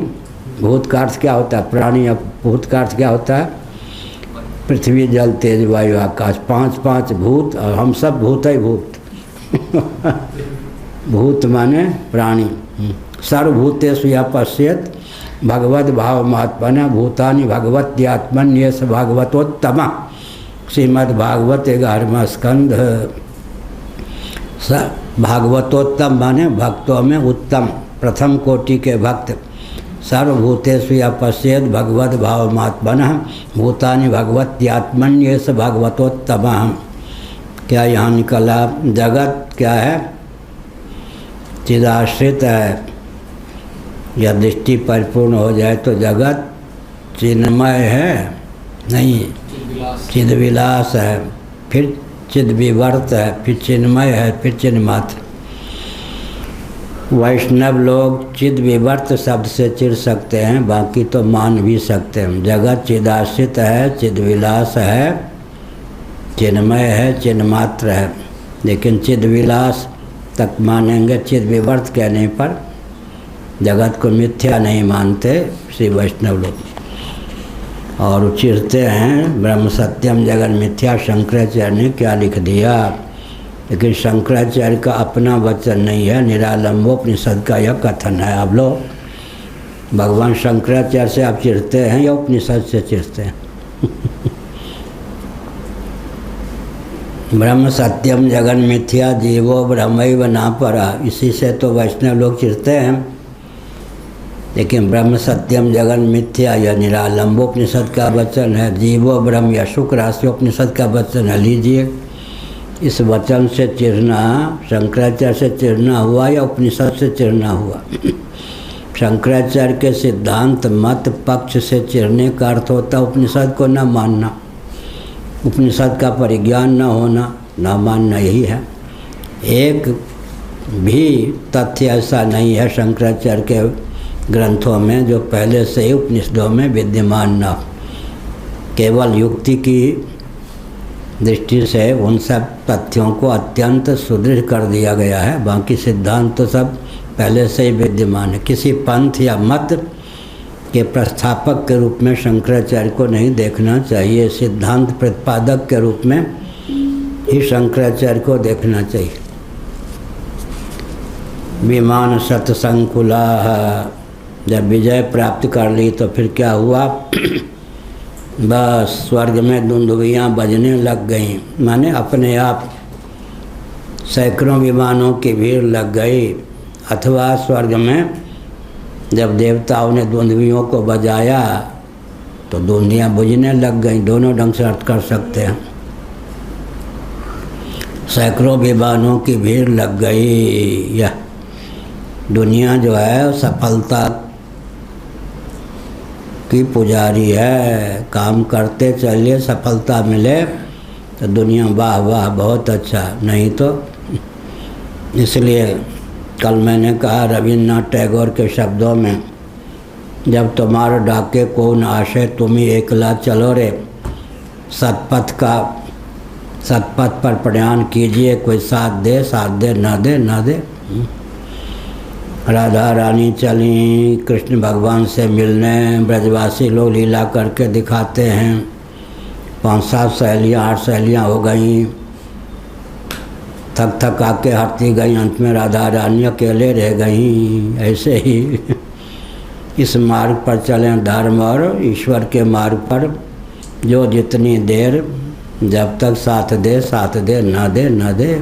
भूत का अर्थ क्या होता है प्राणी, अब भूत का अर्थ क्या होता है पृथ्वी जल तेज वायु आकाश, 5 भूत, और हम सब भूत ही भूत भूत माने प्राणी। सर्वभूतेषु यः पश्येत् भगवद भाव महात्मना भूतानि भगवत्यात्मन्येष भागवतोत्तमा, श्रीमद्भागवत 11वां स्कंध। भागवतोत्तम माने भक्तों में उत्तम, प्रथम कोटि के भक्त। सर्वभूतेषु यः पश्येत् भगवद भाव महात्मना भूतानि भगवत्यात्मन्येष भागवतोत्तमा। क्या यहाँ निकला, जगत क्या है, चिदाश्रित है। यह दृष्टि परिपूर्ण हो जाए तो जगत चिन्मय है नहीं, चिद्विलास है, फिर चिद्विवर्त है, फिर चिन्मय है, फिर चिन्मात्र। वैष्णव लोग चिद्विवर्त शब्द से चिढ़ सकते हैं, बाकी तो मान भी सकते हैं। जगत चिदाश्रित है, चिद्विलास है, चिन्मय है, चिन्मात्र है, लेकिन चिद्विलास तक मानेंगे, चिद्विवर्त कहने पर जगत को मिथ्या नहीं मानते श्री वैष्णव लोग और चिढ़ते हैं। ब्रह्म सत्यम जगत मिथ्या शंकराचार्य ने क्या लिख दिया, लेकिन शंकराचार्य का अपना वचन नहीं है, निरालंबोपनिषद का यह कथन है। आप लोग भगवान शंकराचार्य से आप चिढ़ते हैं या उपनिषद से चिढ़ते हैं ब्रह्म सत्यम जगन मिथ्या जीवो ब्रह्मैव न परा, इसी से तो वैष्णव लोग चिढ़ते हैं। लेकिन ब्रह्म सत्यम जगन मिथ्या यह निरालंबोपनिषद का वचन है, जीवो ब्रह्म या शुक्रास्योपनिषद का वचन है। लीजिए, इस वचन से चिढ़ना शंकराचार्य से चिढ़ना हुआ या उपनिषद से चिढ़ना हुआ शंकराचार्य के सिद्धांत मत पक्ष से चिढ़ने का अर्थ होता है उपनिषद को न मानना, उपनिषद का परिज्ञान न होना, न मानना, यही है। एक भी तथ्य ऐसा नहीं है शंकराचार्य के ग्रंथों में जो पहले से ही उपनिषदों में विद्यमान न, केवल युक्ति की दृष्टि से उन सब तथ्यों को अत्यंत सुदृढ़ कर दिया गया है, बाकी सिद्धांत तो सब पहले से ही विद्यमान है। किसी पंथ या मत के प्रस्थापक के रूप में शंकराचार्य को नहीं देखना चाहिए, सिद्धांत प्रतिपादक के रूप में ही शंकराचार्य को देखना चाहिए। विमान सतसंकुला, जब विजय प्राप्त कर ली तो फिर क्या हुआ बस स्वर्ग में दुंदुभियाँ बजने लग गईं, माने अपने आप सैकड़ों विमानों की भीड़ लग गई। अथवा स्वर्ग में जब देवताओं ने दुंदुभियों को बजाया तो दुंदियाँ बुझने लग गईं, दोनों ढंग से अर्थ कर सकते हैं। सैकड़ों विमानों की भीड़ लग गई। यह दुनिया जो है सफलता की पुजारी है, काम करते चलिए सफलता मिले तो दुनिया वाह वाह बहुत अच्छा, नहीं तो। इसलिए कल मैंने कहा रविन्द्रनाथ टैगोर के शब्दों में, जब तुम्हारे डाके को न आशे तुम ही एकला चलो रे, सतपथ पर प्रयाण कीजिए, कोई साथ दे ना दे ना दे। राधा रानी चली कृष्ण भगवान से मिलने, ब्रजवासी लोग लीला करके दिखाते हैं, 5-7 सहेलियाँ 8 सहेलियाँ हो गईं, थक थक आके हटती गई, अंत में राधा रानी अकेले रह गई। ऐसे ही इस मार्ग पर चलें, धर्म और ईश्वर के मार्ग पर जो जितनी देर जब तक साथ दे साथ दे, न दे न दे।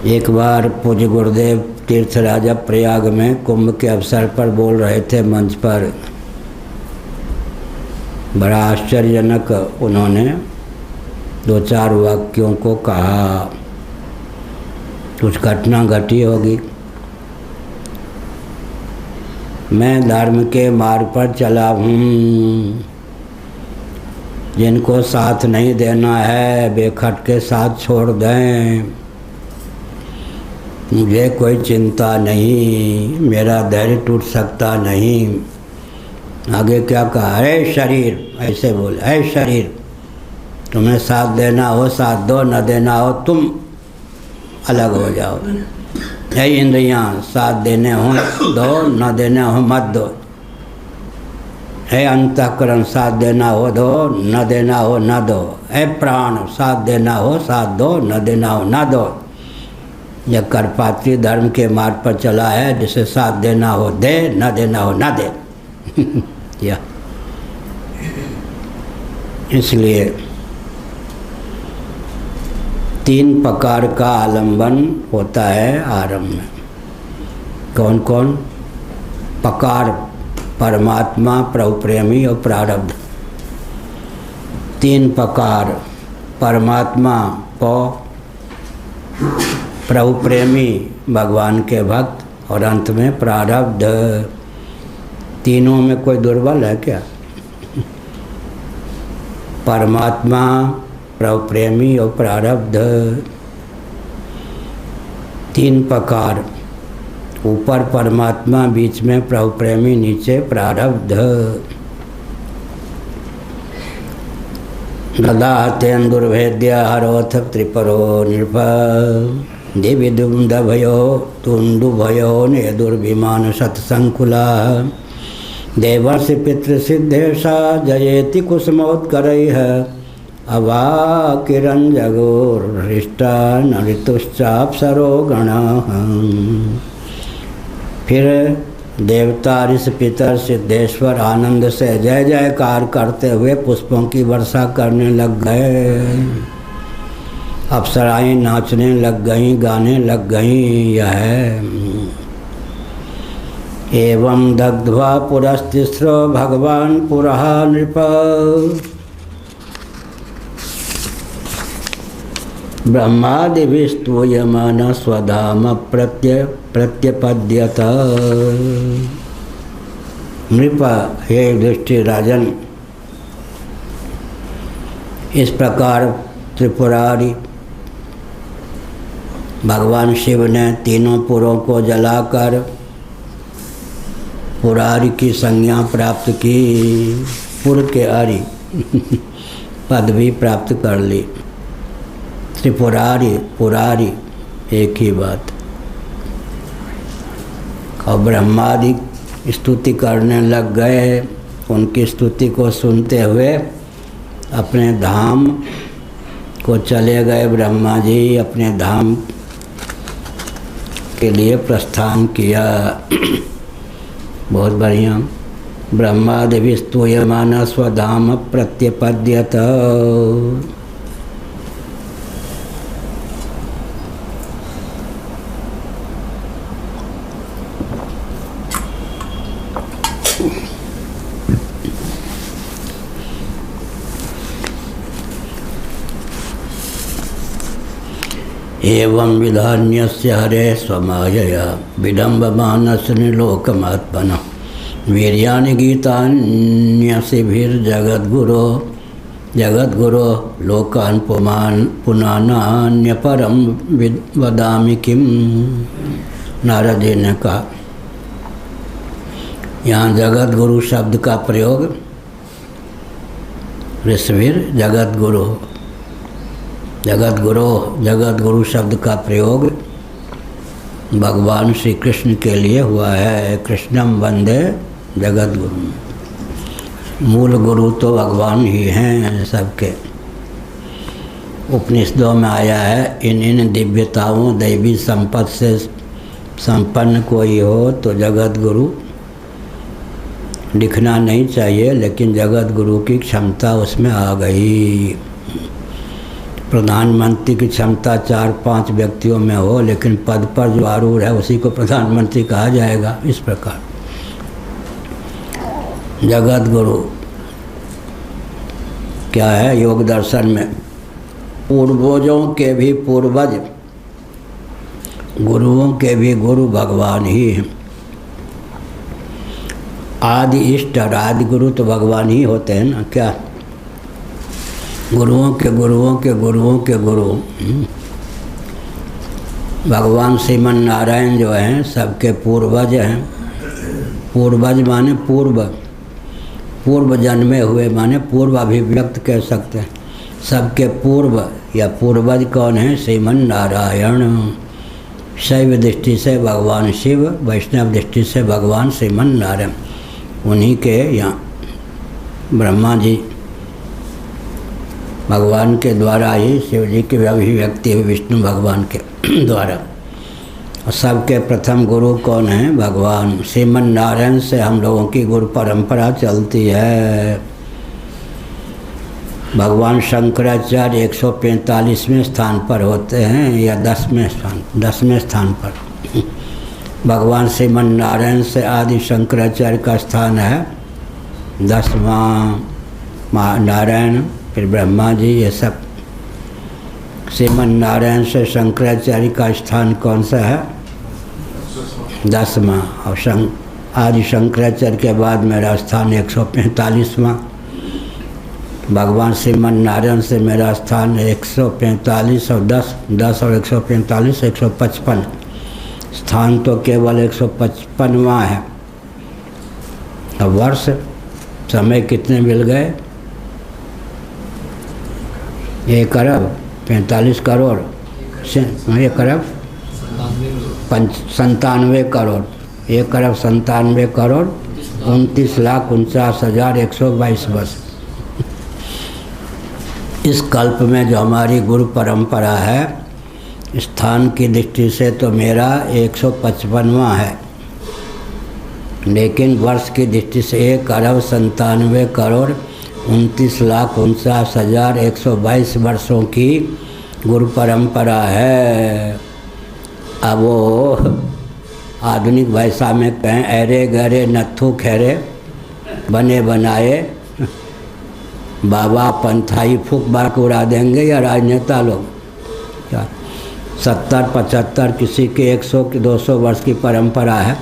एक बार पूज्य गुरुदेव तीर्थराज प्रयाग में कुंभ के अवसर पर बोल रहे थे मंच पर। बड़ा आश्चर्यजनक उन्होंने 2-4 वाक्यों को कहा। कुछ घटना घटी होगी। मैं धर्म के मार्ग पर चला हूँ, जिनको साथ नहीं देना है बेखट के साथ छोड़ दें। मुझे कोई चिंता नहीं, मेरा धैर्य टूट सकता नहीं। आगे क्या कहा? अरे शरीर, ऐसे बोले, अरे शरीर, तुम्हें साथ देना हो साथ दो, न देना हो तुम अलग हो जाओ। है इंद्रियां, साथ देने हो दो, न देने हो मत दो। है अंतःकरण, साथ देना हो दो, न देना हो न दो। है प्राण, साथ देना हो साथ दो, न देना हो न दो। यह करपात्री धर्म के मार्ग पर चला है, जिसे साथ देना हो दे, न देना हो न दे। या इसलिए 3 प्रकार का आलंबन होता है आरंभ में। कौन कौन? प्रकार, परमात्मा, प्रभु प्रेमी और प्रारब्ध। 3 प्रकार, परमात्मा को, प्रभु प्रेमी भगवान के भक्त, और अंत में प्रारब्ध। तीनों में कोई दुर्बल है क्या? परमात्मा, प्रभु प्रेमी और प्रारब्ध। 3 प्रकार, ऊपर परमात्मा, बीच में प्रभु प्रेमी, नीचे प्रारब्ध। ददातेन्दुर्भेद्य हरोथ त्रिपरो नृप दिविदुन्दभयो तुन्दुभयो नेदुर्विमान शतसंकुला देवर्षि पितृसिद्धेशा जयेति कुसुमोत्करैः अवाकिरञ्जगोर्हृष्टा नऋतुश्चाप्सरो गणाः। फिर देवता, ऋषि, पितर, सिद्धेश्वर आनंद से जय जयकार करते हुए पुष्पों की वर्षा करने लग गए। अप्सराएं नाचने लग गईं, गाने लग गईं। यह है एवं दग्ध्वा पुरस्तिस्रो भगवान पुरः नृप ब्रह्मादिभिस्तूयमान स्वधाम प्रत्यपद्यत। नृप, हे युधिष्ठिर राजन, इस प्रकार त्रिपुरारी भगवान शिव ने तीनों पुरों को जलाकर पुरारी की संज्ञा प्राप्त की। पुर के आरी पदवी प्राप्त कर ली। त्रिपुरारी, पुरारी एक ही बात। और ब्रह्मादि स्तुति करने लग गए। उनकी स्तुति को सुनते हुए अपने धाम को चले गए। ब्रह्मा जी अपने धाम के लिए प्रस्थान किया। बहुत बढ़िया। ब्रह्मादि स्तूयमान स्वधाम प्रत्यपद्यत। एवं विधान्यस्य हरे स्वमायया विडम्बमानस्य निलोकमात्मनः वीर्याणि गीतान्यसिभिर्जगद्गुरो जगद्गुरो लोकान् पुनानान्यपरं वदामि किं। नारद जी ने कहा, यहाँ जगद्गुरु शब्द का प्रयोग ऋषिभिर जगद्गुरु, जगद्गुरु शब्द का प्रयोग भगवान श्री कृष्ण के लिए हुआ है। कृष्णम वंदे जगद्गुरु। मूल गुरु तो भगवान ही हैं सबके। उपनिषदों में आया है, इन दिव्यताओं दैवी संपत्ति से संपन्न कोई हो तो जगत गुरु लिखना नहीं चाहिए, लेकिन जगत गुरु की क्षमता उसमें आ गई। प्रधानमंत्री की क्षमता 4-5 व्यक्तियों में हो, लेकिन पद पर जो आरूढ़ है उसी को प्रधानमंत्री कहा जाएगा। इस प्रकार जगत गुरु क्या है? योग दर्शन में पूर्वजों के भी पूर्वज, गुरुओं के भी गुरु भगवान ही हैं। आदि इष्ट और आदि गुरु तो भगवान ही होते हैं ना। क्या गुरुओं के गुरुओं के गुरुओं के गुरु भगवान श्रीमन नारायण जो हैं सबके पूर्वज हैं। पूर्वज माने पूर्व जन्मे हुए, माने पूर्व अभिव्यक्त कह सकते हैं। सबके पूर्व या पूर्वज कौन है? श्रीमन नारायण। शैव दृष्टि से भगवान शिव, वैष्णव दृष्टि से भगवान श्रीमन नारायण। उन्हीं के यहाँ ब्रह्मा जी भगवान के द्वारा ही, शिव जी की अभिव्यक्ति हुई विष्णु भगवान के द्वारा। और सबके प्रथम गुरु कौन है? भगवान श्रीमन नारायण से हम लोगों की गुरु परंपरा चलती है। भगवान शंकराचार्य 145वें स्थान पर होते हैं या 10वें स्थान पर। भगवान श्रीमन नारायण से आदि शंकराचार्य का स्थान है 10वां। नारायण, फिर ब्रह्मा जी, ये सब। श्रीमन नारायण से शंकराचार्य का स्थान कौन सा है? 10वां। और आदि शंकराचार्य के बाद मेरा स्थान 145वां। भगवान श्रीमन नारायण से मेरा स्थान 145 और 10 और 145 155। स्थान तो केवल 155वां है। अब वर्ष समय कितने मिल गए? 1 अरब 45 करोड़, 1 अरब 97 करोड़, 1 अरब 97 करोड़ 29,49,122 वर्ष। इस कल्प में जो हमारी गुरु परंपरा है, स्थान की दृष्टि से तो मेरा 155वां है, लेकिन वर्ष की दृष्टि से 1 अरब 97 करोड़ 29,49,122 वर्षों की गुरु परंपरा है। अब वो आधुनिक भाषा में कहें, अरे गरे नत्थु खैरे बने बनाए बाबा पंथाई फूक बार को उड़ा देंगे या राजनेता लोग। क्या 70-75 किसी के 100 की 200 वर्ष की परंपरा है।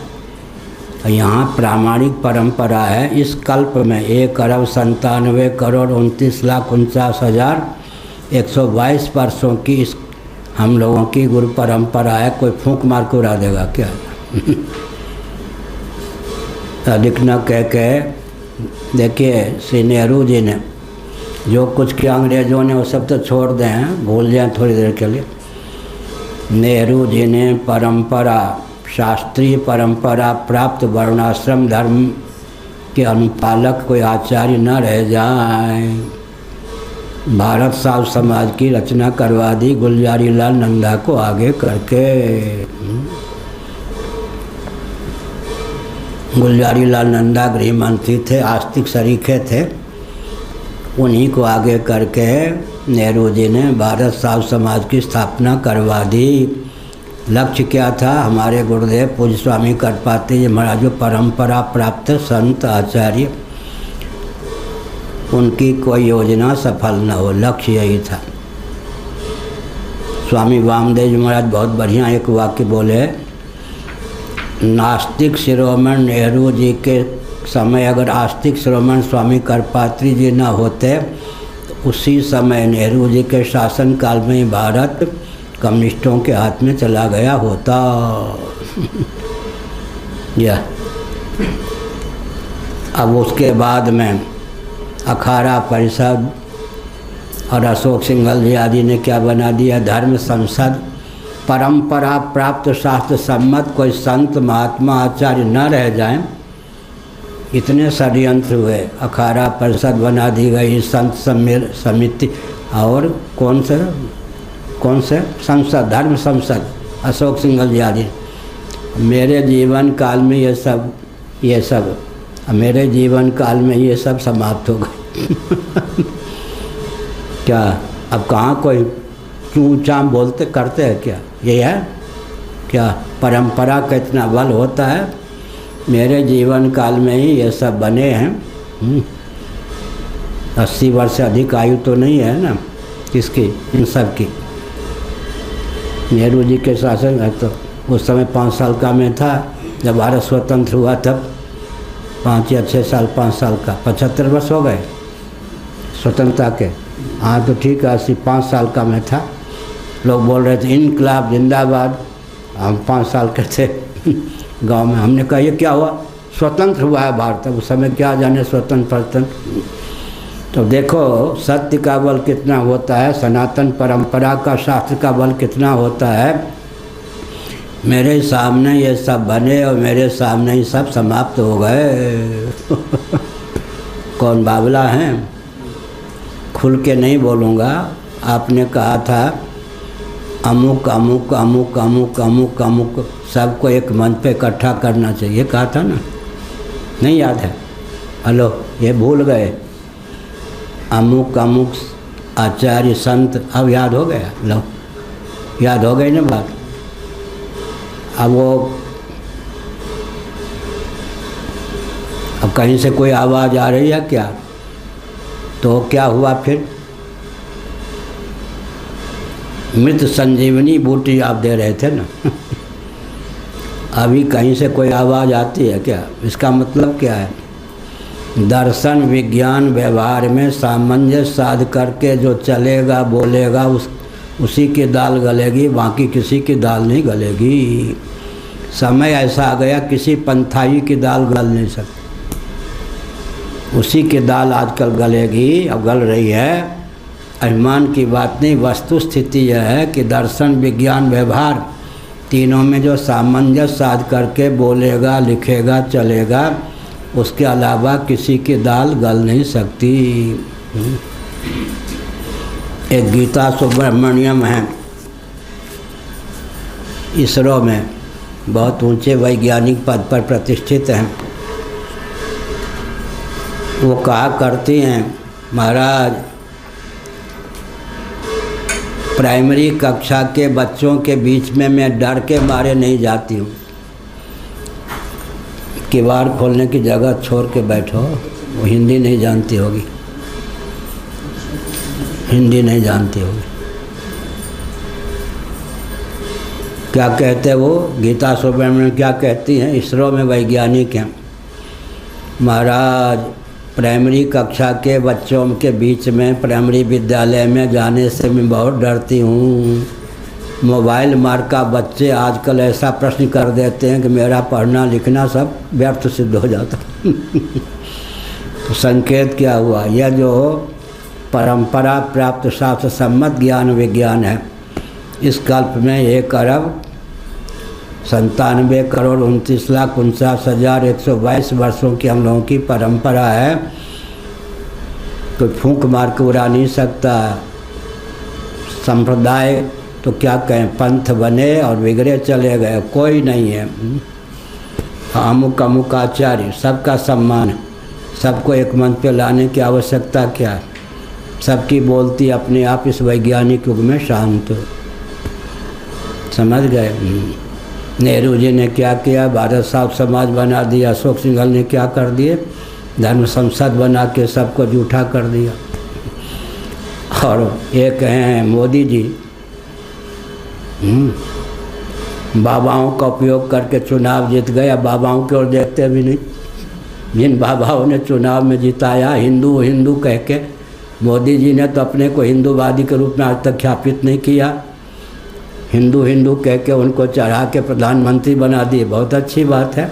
यहाँ प्रामाणिक परंपरा है। इस कल्प में 1 अरब 97 करोड़ 29,49,122 वर्षों की इस हम लोगों की गुरु परंपरा है। कोई फूंक मार के उड़ा देगा क्या? अधिक न कह के देखिए, श्री नेहरू जी ने जो कुछ किया अंग्रेज़ों ने वो सब तो छोड़ दें, भूल जाएं थोड़ी देर के लिए। नेहरू जी ने परंपरा, शास्त्रीय परंपरा प्राप्त वर्णाश्रम धर्म के अनुपालक कोई आचार्य न रह जाए, भारत साव समाज की रचना करवा दी गुलजारी लाल नंदा को आगे करके। गुलजारी लाल नंदा गृह मंत्री थे, आस्तिक सरीखे थे, उन्हीं को आगे करके नेहरू जी ने भारत साव समाज की स्थापना करवा दी। लक्ष्य क्या था? हमारे गुरुदेव पूज्य स्वामी करपात्री जी महाराज जो परंपरा प्राप्त संत आचार्य, उनकी कोई योजना सफल न हो, लक्ष्य यही था। स्वामी वामदेव जी महाराज बहुत बढ़िया एक वाक्य बोले, नास्तिक शिरोमणि नेहरू जी के समय अगर आस्तिक शिरोमणि स्वामी करपात्री जी न होते तो उसी समय नेहरू जी के शासन काल में ही भारत कम्युनिस्टों के हाथ में चला गया होता। यह अब उसके बाद में अखाड़ा परिषद और अशोक सिंघल जी आदि ने क्या बना दिया? धर्म संसद। परंपरा प्राप्त शास्त्र सम्मत कोई संत महात्मा आचार्य न रह जाएं, इतने षड्यंत्र हुए। अखाड़ा परिषद बना दी गई, संत समिति और कौन से संसद, धर्म संसद, अशोक सिंघल जी आदि। मेरे जीवन काल में ये सब मेरे जीवन काल में ये सब समाप्त हो गए। क्या अब कहाँ कोई चूँ चाँ बोलते करते हैं क्या? ये है क्या? परंपरा का इतना बल होता है। मेरे जीवन काल में ही ये सब बने हैं। 80 वर्ष से अधिक आयु तो नहीं है ना किसकी, इन सब की। नेहरू जी के शासन है तो उस समय 5 साल का मैं था जब भारत स्वतंत्र हुआ, तब 5 या 6 साल, 5 साल का 75 वर्ष हो गए स्वतंत्रता के। हाँ तो ठीक है, 5 साल का मैं था। लोग बोल रहे थे इनकलाब जिंदाबाद, हम 5 साल के थे गांव में। हमने कहा ये क्या हुआ, स्वतंत्र हुआ है भारत, उस समय क्या जाने स्वतंत्र। तो देखो सत्य का बल कितना होता है, सनातन परंपरा का, शास्त्र का बल कितना होता है। मेरे सामने ये सब बने और मेरे सामने ही सब समाप्त हो गए। कौन बावला हैं? खुल के नहीं बोलूँगा। आपने कहा था अमुक अमुक अमुक अमुक अमुक अमुक सबको एक मंच पे इकट्ठा करना चाहिए, कहा था ना? नहीं याद है? हेलो, ये भूल गए। अमुक अमुक आचार्य संत, अब याद हो गया? लो, याद हो गई ना बात। अब कहीं से कोई आवाज़ आ रही है क्या? तो क्या हुआ फिर? मृत संजीवनी बूटी आप दे रहे थे ना। अभी कहीं से कोई आवाज़ आती है क्या? इसका मतलब क्या है? दर्शन विज्ञान व्यवहार में सामंजस्य साध करके जो चलेगा बोलेगा उसी की दाल गलेगी, बाकी किसी की दाल नहीं गलेगी। समय ऐसा आ गया किसी पंथाई की दाल गल नहीं सकती, उसी की दाल आजकल गलेगी, अब गल रही है। अभिमान की बात नहीं, वस्तु स्थिति यह है कि दर्शन विज्ञान व्यवहार तीनों में जो सामंजस्य साध करके बोलेगा लिखेगा चलेगा, उसके अलावा किसी की दाल गल नहीं सकती। एक गीता सुब्रमण्यम है, इसरो में बहुत ऊंचे वैज्ञानिक पद पर प्रतिष्ठित हैं। वो कहा करती हैं, महाराज प्राइमरी कक्षा के बच्चों के बीच में मैं डर के मारे नहीं जाती हूँ। किवाड़ खोलने की जगह छोड़ के बैठो। वो हिंदी नहीं जानती होगी, हिंदी नहीं जानती होगी। क्या कहते वो गीता सुब्रमण्यम क्या कहती हैं? इसरो में वैज्ञानिक हैं। महाराज प्राइमरी कक्षा के बच्चों के बीच में प्राइमरी विद्यालय में जाने से मैं बहुत डरती हूँ। मोबाइल मार्का बच्चे आजकल ऐसा प्रश्न कर देते हैं कि मेरा पढ़ना लिखना सब व्यर्थ सिद्ध हो जाता। तो संकेत क्या हुआ? यह जो परंपरा प्राप्त शास्त्र सम्मत ज्ञान विज्ञान है, इस कल्प में 1,97,29,59,122 वर्षों की हम लोगों की परंपरा है। कोई फूंक मार के उड़ा नहीं सकता। संप्रदाय तो क्या कहें, पंथ बने और बिगड़े चले गए, कोई नहीं है। अमुक अमुक आचार्य, सबका सम्मान, सबको एक मंच पे लाने की आवश्यकता क्या है? सबकी बोलती अपने आप इस वैज्ञानिक युग में शांत। समझ गए? नेहरू जी ने क्या किया? भारत साफ समाज बना दिया। अशोक सिंघल ने क्या कर दिए? धर्म संसद बना के सबको जूठा कर दिया। और एक हैं मोदी जी, बाबाओं का उपयोग करके चुनाव जीत गए। अब बाबाओं की ओर देखते भी नहीं। जिन बाबाओं ने चुनाव में जिताया, हिंदू हिंदू कह के, मोदी जी ने तो अपने को हिंदूवादी के रूप में आज तक ख्यापित नहीं किया। हिंदू हिंदू कह के उनको चढ़ा के प्रधानमंत्री बना दिए, बहुत अच्छी बात है।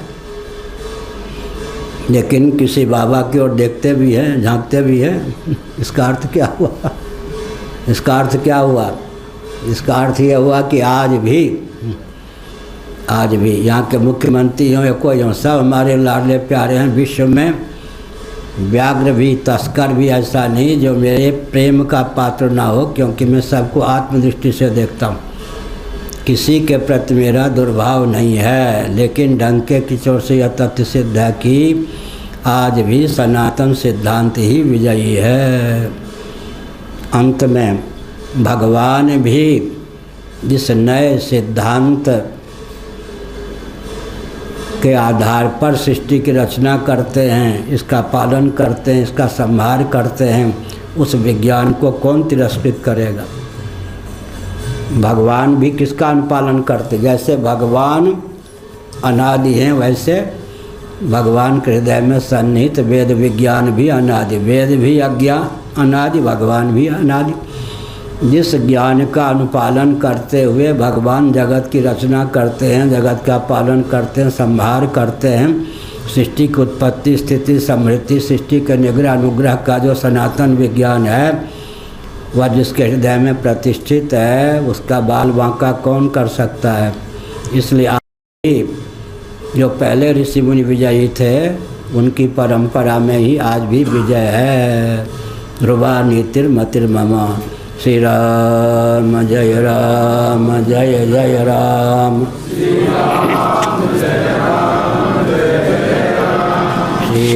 लेकिन किसी बाबा की ओर देखते भी हैं, झांकते भी हैं। इसका अर्थ क्या हुआ? इसका अर्थ क्या हुआ? इसका अर्थ यह हुआ कि आज भी यहाँ के मुख्यमंत्री हों या कोई हों, सब हमारे लाडले प्यारे हैं। विश्व में व्याघ्र भी, तस्कर भी ऐसा नहीं जो मेरे प्रेम का पात्र ना हो, क्योंकि मैं सबको आत्मदृष्टि से देखता हूँ। किसी के प्रति मेरा दुर्भाव नहीं है। लेकिन डंके की चोट से यह तथ्य सिद्ध है कि आज भी सनातन सिद्धांत ही विजयी है। अंत में भगवान भी जिस नए सिद्धांत के आधार पर सृष्टि की रचना करते हैं, इसका पालन करते हैं, इसका संहार करते हैं, उस विज्ञान को कौन तिरस्कृत करेगा। भगवान भी किसका अनुपालन करते। जैसे भगवान अनादि हैं, वैसे भगवान के हृदय में सन्निहित वेद विज्ञान भी अनादि। वेद भी अज्ञान अनादि, भगवान भी अनादि। जिस ज्ञान का अनुपालन करते हुए भगवान जगत की रचना करते हैं, जगत का पालन करते हैं, संहार करते हैं, सृष्टि की उत्पत्ति, स्थिति, समृद्धि, सृष्टि के निग्रह अनुग्रह का जो सनातन विज्ञान है, वह जिसके हृदय में प्रतिष्ठित है, उसका बाल बांका कौन कर सकता है। इसलिए आज जो पहले ऋषि मुनि विजयी थे, उनकी परंपरा में ही आज भी विजय है। ध्रुवा नीतिर्मतिर्मम। श्री राम जय राम, जय जय राम। श्री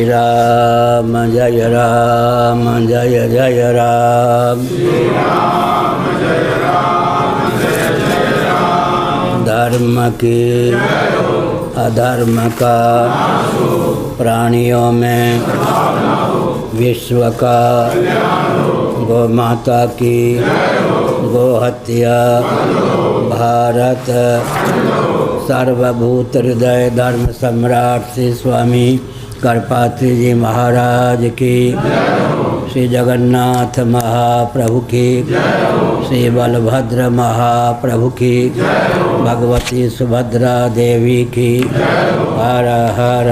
राम जय राम, जय जय राम। धर्म की अधर्म का प्राणियों में, विश्व का, गौ माता की, गो हत्या, भारत, सर्वभूत हृदय धर्म सम्राट श्री स्वामी करपात्री जी महाराज की, श्री जगन्नाथ महाप्रभु की, श्री बलभद्र महाप्रभु की, भगवती सुभद्रा देवी की। हर हर